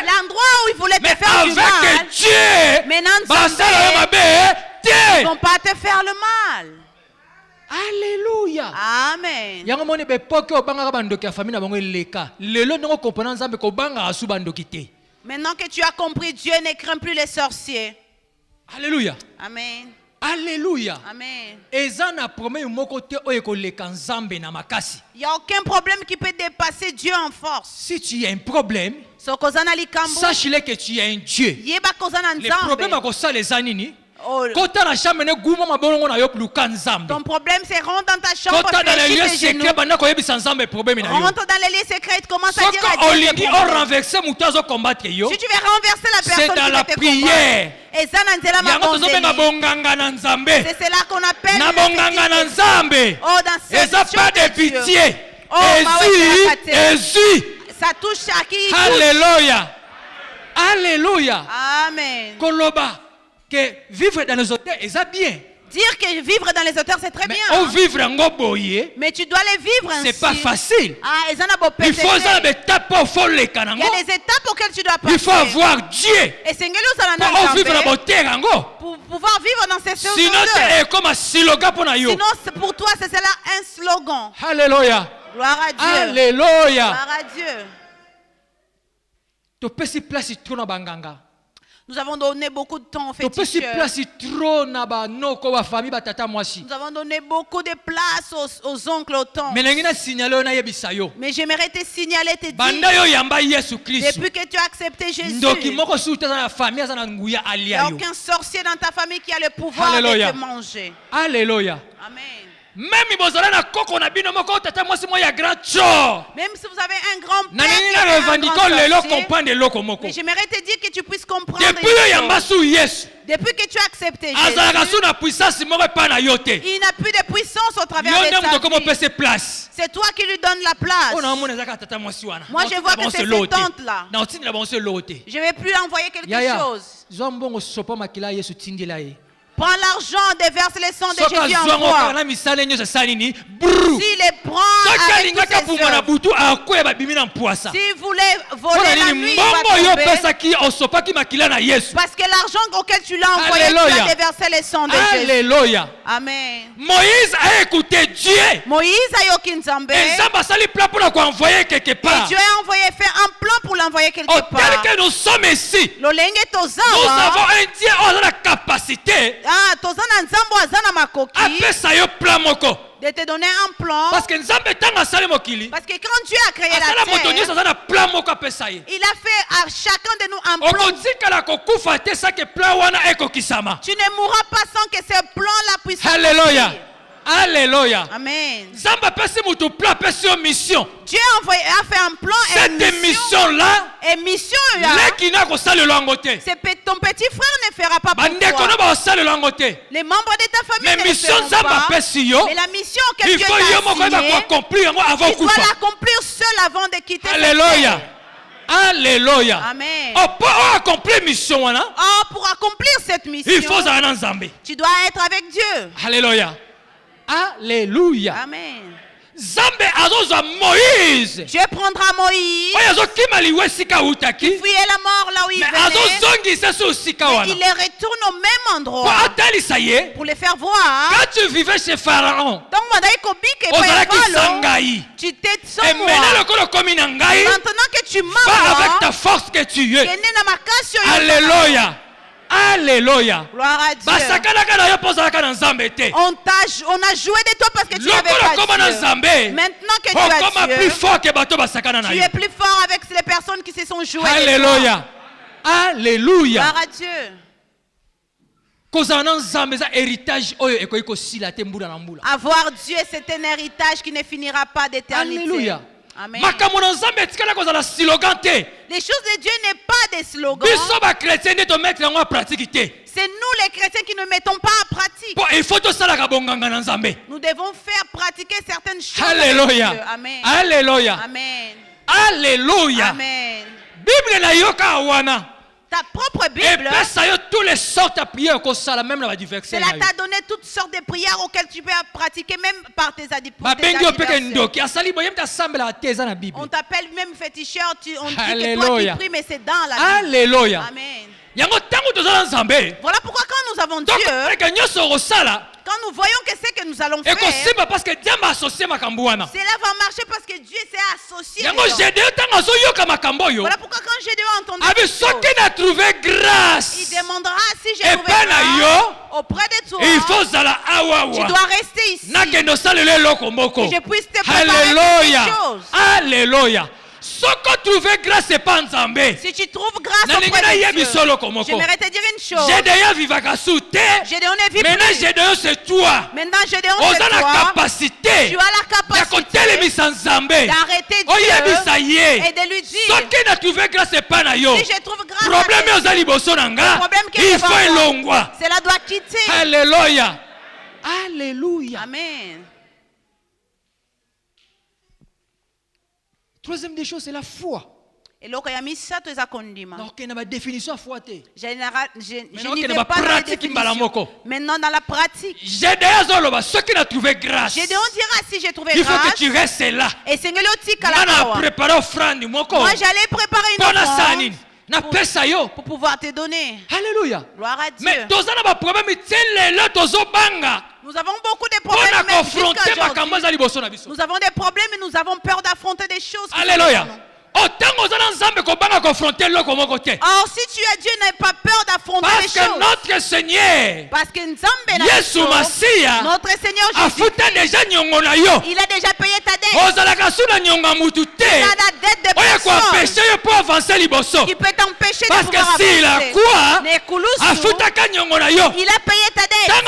l'endroit où ils voulaient te faire du mal, maintenant ils ne vont pas te faire le mal. Alléluia. Amen. Maintenant que tu as compris, Dieu ne craint plus les sorciers. Alléluia. Amen. Alléluia. Amen. Il n'y a aucun problème qui peut dépasser Dieu en force. Si tu as un problème, sache-le que tu as un Dieu. Le problème c'est les années. Ton problème c'est rentre dans ta chambre, rentre dans les lieux secrets, commence à dire à Dieu. Si tu veux renverser la personne, c'est dans la prière. C'est cela qu'on appelle pas de pitié. Ça touche à qui? Alléluia. Alléluia. Amen. Koloba. Que vivre dans les hôtels, c'est bien. Dire que vivre dans les hauteurs c'est très bien. Mais tu dois les vivre ainsi. C'est pas facile. Il faut il y a des étapes auxquelles tu dois passer. Il faut avoir Dieu. Et pour pouvoir vivre dans ces choses. Sinon c'est comme un slogan pour nous. Sinon pour toi c'est là un slogan. Alléluia. Gloire à Dieu. Alléluia. Gloire à Dieu. Nous avons donné beaucoup de temps aux féticheurs. Nous avons donné beaucoup de place aux oncles au temps. Mais j'aimerais te signaler, te dire, depuis que tu as accepté Jésus, il n'y a aucun sorcier dans ta famille qui a le pouvoir de te manger. Alléluia. Amen. Même si vous avez un grand mais j'aimerais te dire que tu puisses comprendre depuis que tu as accepté Jésus, il n'a plus de puissance au travers de ta vie. C'est toi qui lui donnes la place. Moi je vois que c'est cette tante là. Je ne vais plus envoyer quelque chose. Prends l'argent, déverse les sangs de Jésus en toi. S'il les prend avec tous ses œuvres, s'il voulait voler la nuit, il va tomber. Parce que l'argent auquel tu l'as envoyé, tu as déversé les sangs de Jésus. Alléluia. Amen. Moïse a écouté Dieu. Moïse a yoki Nzambe. Et Dieu a envoyé faire un plan pour l'envoyer quelque part. Tel que nous sommes ici, nous avons un Dieu qui a la capacité de te donner un plan. Parce que quand Dieu a créé la terre, il a fait à chacun de nous un plan. Tu ne mourras pas sans que ce plan-là puisse. Alléluia. Alléluia. Amen. Dieu a fait un plan et cette mission-là, ton petit frère ne fera pas pour toi. Les membres de ta famille ne le feront pas. Mais la mission que Dieu t'a signée, tu dois l'accomplir seul avant de quitter cette terre. Alléluia. Amen. Pour accomplir cette mission, il faut tu dois être avec Dieu. Alléluia. Alléluia. Amen. Moïse. Dieu prendra Moïse. Il fuyait la mort là où il venait. Mais il les retourne au même endroit. Pour les faire voir. Quand tu vivais chez Pharaon, tu t'es sans moi. Maintenant que tu m'as, avec ta force que tu es. Alléluia. Alléluia. Gloire à Dieu. On a joué de toi parce que tu n'avais pas Dieu. Maintenant que tu as Dieu, tu es plus fort avec les personnes qui se sont jouées. Alléluia. Alléluia. Gloire à Dieu. Avoir Dieu, c'est un héritage qui ne finira pas d'éternité. Alléluia. Amen. Les choses de Dieu n'est pas des slogans. C'est nous les chrétiens qui ne mettons pas en pratique. Nous devons faire pratiquer certaines choses. Alléluia. Amen. Alléluia. Amen. Alléluia. Amen. Bible na yoka wana. Ta propre Bible. Toutes les sortes de prières qu'on sait même la diverses. Cela t'a donné toutes sortes de prières auxquelles tu peux pratiquer même par tes adversaires. On t'appelle même féticheur. On dit que toi tu pries mais c'est dans la Bible. Alléluia. Amen. Voilà pourquoi quand nous avons Dieu, quand nous voyons que c'est que nous allons faire, cela va marcher parce que Dieu s'est associé. Voilà pourquoi quand Gédéon a entendu il demandera si j'ai trouvé grâce auprès de toi. Tu dois rester ici. Que je puisse te préparer quelque chose. Alléluia. Si tu trouves grâce auprès de Dieu, j'aimerais te dire une chose. Gédéon ne vit plus. Maintenant Gédéon c'est toi. Tu as la capacité d'arrêter Dieu et de lui dire, si je trouve grâce à Dieu, le problème qui est devant moi, cela doit quitter. Alléluia. Alléluia. Amen. Troisième des choses, c'est la foi. eloko ya misato eza kondima. Donc il y a une définition à fouetter. Je n'y vais pas dans la définition. Maintenant dans la pratique. Gédéon dira si j'ai trouvé grâce. Il faut que tu restes là. Et Seigneur otikala. Moi j'allais préparer une offrande pour pouvoir te donner. Alléluia. Gloire à Dieu. Mais nous avons beaucoup de problèmes même jusqu'à aujourd'hui. Nous avons des problèmes et nous avons peur d'affronter des choses. Alléluia. Or, si tu as Dieu, n'aie pas peur d'affronter les choses. Parce que notre Seigneur, parce que notre Seigneur Jésus, il a déjà payé ta dette. Il a la dette de personne qui peut t'empêcher de pouvoir avancer. Il a payé ta dette. Comme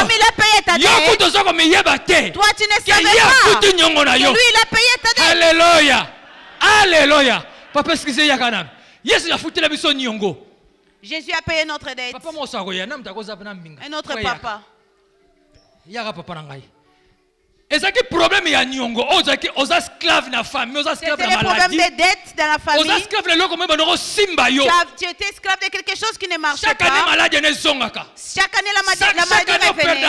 il a payé ta dette, toi tu ne savais pas que lui il a payé ta dette. Alléluia. Alléluia. Papa, est-ce que c'est Yakana? Yes, il a foutu la mission Nyongo. Jésus a payé notre dette. Papa, moi, ça un autre papa. Yaka papa nangai. Et ça qui problème il y a Nyongo. Aux esclaves dans la famille, aux esclaves dans la maladie. C'était le problème des dettes dans la famille. Aux esclaves le comme on simba yo. Tu étais esclave de quelque chose qui ne marchait pas. Chaque année maladie ne zongaka. Chaque année la maladie revenait.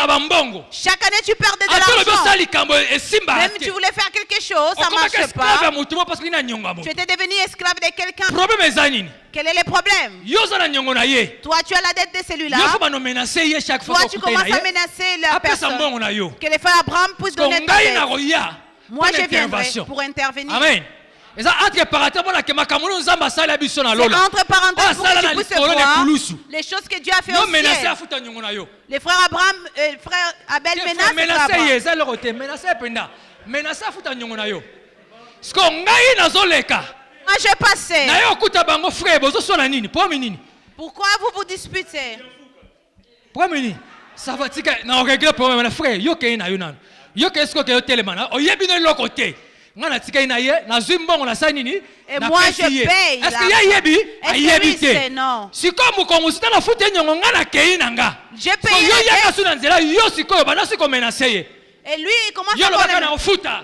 Chaque année tu perdais de l'argent. Même tu voulais faire quelque chose, ça ne marchait pas. Tu étais devenu esclave de quelqu'un. Quel est le problème? Toi tu as la dette de celui-là. Toi tu commences à menacer la personne. Que les frères Abraham puissent donner ta dette. Moi je viendrai pour intervenir. Amen. C'est entre parenthèses pour que tu puisses voir les choses que Dieu a fait au ciel. Les frères Abraham, frère Abel menacent moi je passais. Pourquoi vous vous disputez? Ça va na regrette problème frère yo ke na yo nan yo ke esko ke yo telemana o yebi no lokote ngana tika ina ye na zimbongo na sanini et moi je paye. Est-ce que ya yebi ayebite non siko mukongo sita na fute nyongo ngana ke ina nga je paye yo ya kasu na nzela yo siko bana siko menacer ye et lui il commence à parler na futa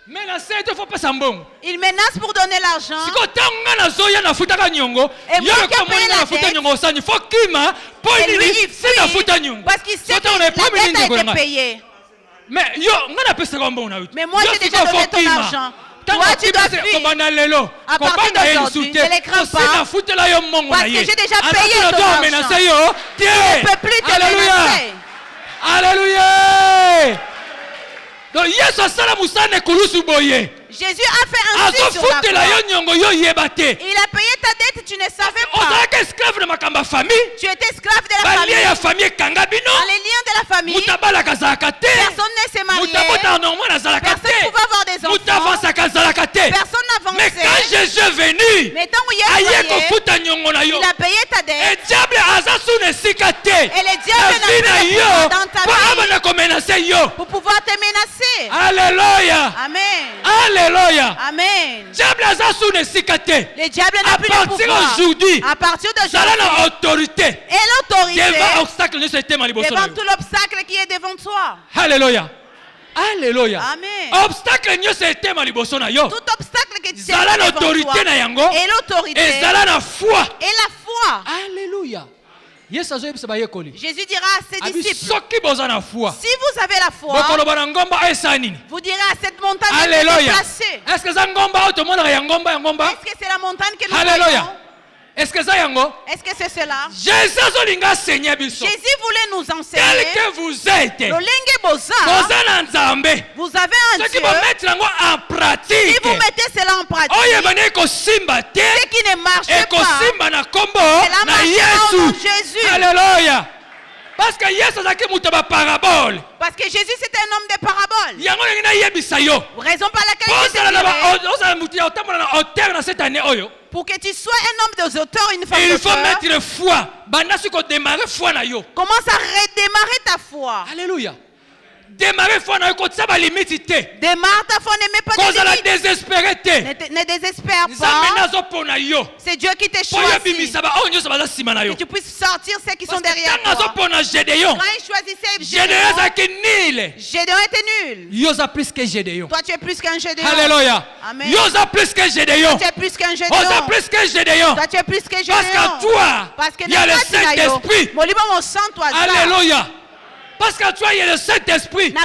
menacer il faut pas sambongo il menace pour donner l'argent siko tanga na zoya na futa ka nyongo yo ko mona na futa nyongo sani faut kima et lui il fuit parce qu'il sait que la dette a été payée. Mais yo, mais moi j'ai déjà donné ton argent. Toi tu dois fuir. À partir d'aujourd'hui, je ne les crains pas. Parce que j'ai déjà payé ton argent. Tu ne peux plus te menacer. Alléluia. Donc Jésus a fait un signe sur la croix. Il a payé ta dette, tu ne savais pas. Tu étais esclave de la famille. Dans les liens de la famille, personne ne s'est marié. Personne ne pouvait avoir des enfants. Personne n'avançait. Mais quand Jésus est venu, mais tant où il a payé ta dette. Et le diable n'a plus dans ta vie pour pouvoir te menacer. Alléluia. Amen. Alléluia. Amen. Le diable n'a plus de pouvoir. À partir d'aujourd'hui, autorité. Et l'autorité devant tout l'obstacle qui est devant toi. Alléluia. Alléluia. Amen. Obstacle tout obstacle que tu sais devant toi. Et l'autorité. Et la foi. Alléluia. Jésus dira à ses disciples, si vous avez la foi, vous direz à cette montagne de se déplacer. Est-ce que c'est la montagne que nous voyons? Est-ce que c'est cela? Jésus voulait nous enseigner. Tel que vous êtes, vous avez un Dieu. En pratique. Si vous mettez cela en pratique, ce qui ne marche pas, cela marchera au nom de Jésus. Alléluia. Parce que Jésus parabole. Parce que Jésus c'était un homme de parabole. Raison par laquelle pour que tu sois un homme des auteurs, une femme il faut mettre foi. Commence à redémarrer ta foi. Alléluia. Démarrer foi na ko tsaba limite te. Démarre ta foi, ne mets pas de limite. Désespéré te. Ne désespère pas. C'est Dieu qui t'a choisi. Que tu puisses sortir ceux qui sont derrière toi. Quand il choisissait Gédéon était nul. Yosa plus que Gédéon. Toi tu es plus qu'un Gédéon. Alléluia. Amen. Yosa plus que Gédéon. Toi tu es plus qu'un Gédéon. Yosa plus que Gédéon. Toi tu es plus que Gédéon. Parce que toi, il y a le Saint-Esprit. Alléluia. Parce que toi, il y a le Saint-Esprit qui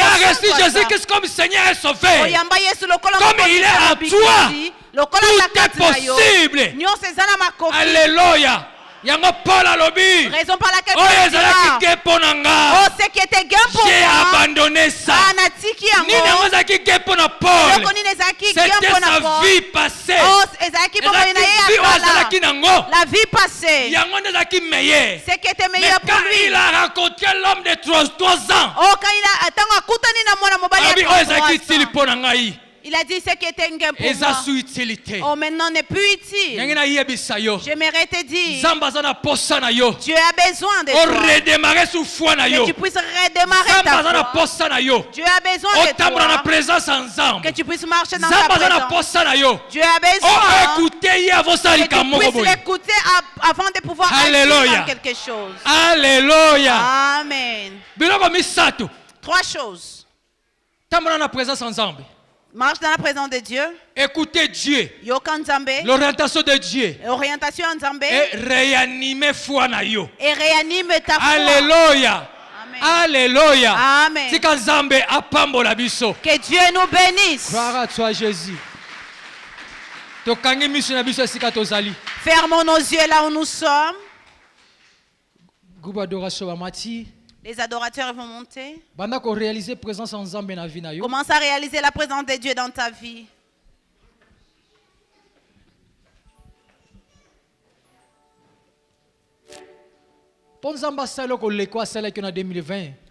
a reçu Jésus-Christ comme Seigneur et Sauveur. Comme il est en toi, tout est possible. Alléluia. Yango Paul a lobby. Raison par laquelle ce qui était gain pour moi, j'ai abandonné ça. C'était sa vie passée. La vie passée. Ce qui était meilleur pour lui. Il a rencontré l'homme de 3 ans. Il a dit ce qui était un gain pour moi. Oh, maintenant n'est plus utile. J'aimerais te dire, Dieu a besoin de toi. Que tu puisses redémarrer ta foi. Dieu a besoin de toi. Que tu puisses marcher dans ta présence. Dieu a besoin que tu puisses l'écouter avant de pouvoir agir dans quelque chose. Alléluia. Amen. 3 choses. Marche dans la présence de Dieu. Écoutez Dieu. L'orientation de Dieu. L'orientation en Zambé. Et réanimer foi na yo. Et réanime ta foi. Alléluia. Amen. Alléluia. Amen. Que Dieu nous bénisse. Gloire à toi Jésus. Fermons nos yeux là où nous sommes. Les adorateurs vont monter. Commence à réaliser la présence de Dieu dans ta vie.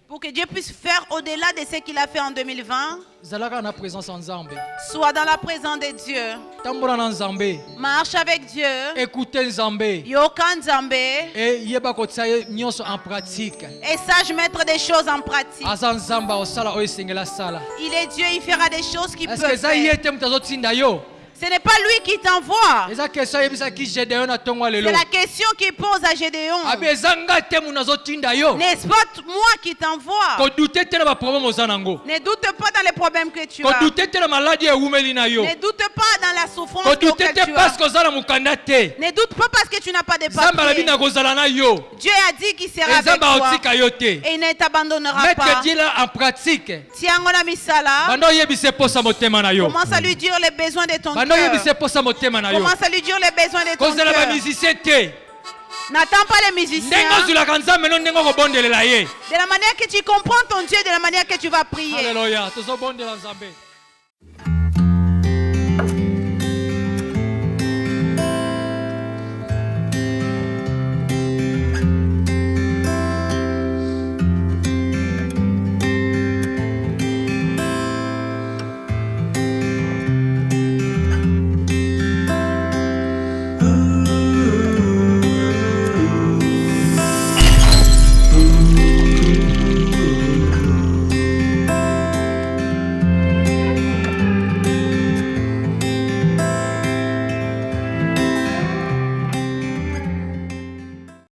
Pour que Dieu puisse faire au-delà de ce qu'il a fait en 2020. Sois dans la présence de Dieu. Marche avec Dieu. Écoutez Nzambé. Et sache mettre des choses en pratique. Il est Dieu, il fera des choses qu'il peut faire. Ce n'est pas lui qui t'envoie. C'est la question qu'il pose à Gédéon. N'est-ce pas moi qui t'envoie? Ne doute pas dans les problèmes que tu as. Ne doute pas dans la souffrance que tu as. Ne doute pas parce que tu n'as pas de papier. Dieu a dit qu'il sera avec toi. Et il ne t'abandonnera pas. Tiens, on a mis ça là. Commence à lui dire les besoins de ton cœur. Commence à lui dire les besoins de ton cœur. N'attends pas les musiciens. De la manière que tu comprends ton Dieu, de la manière que tu vas prier. Alléluia.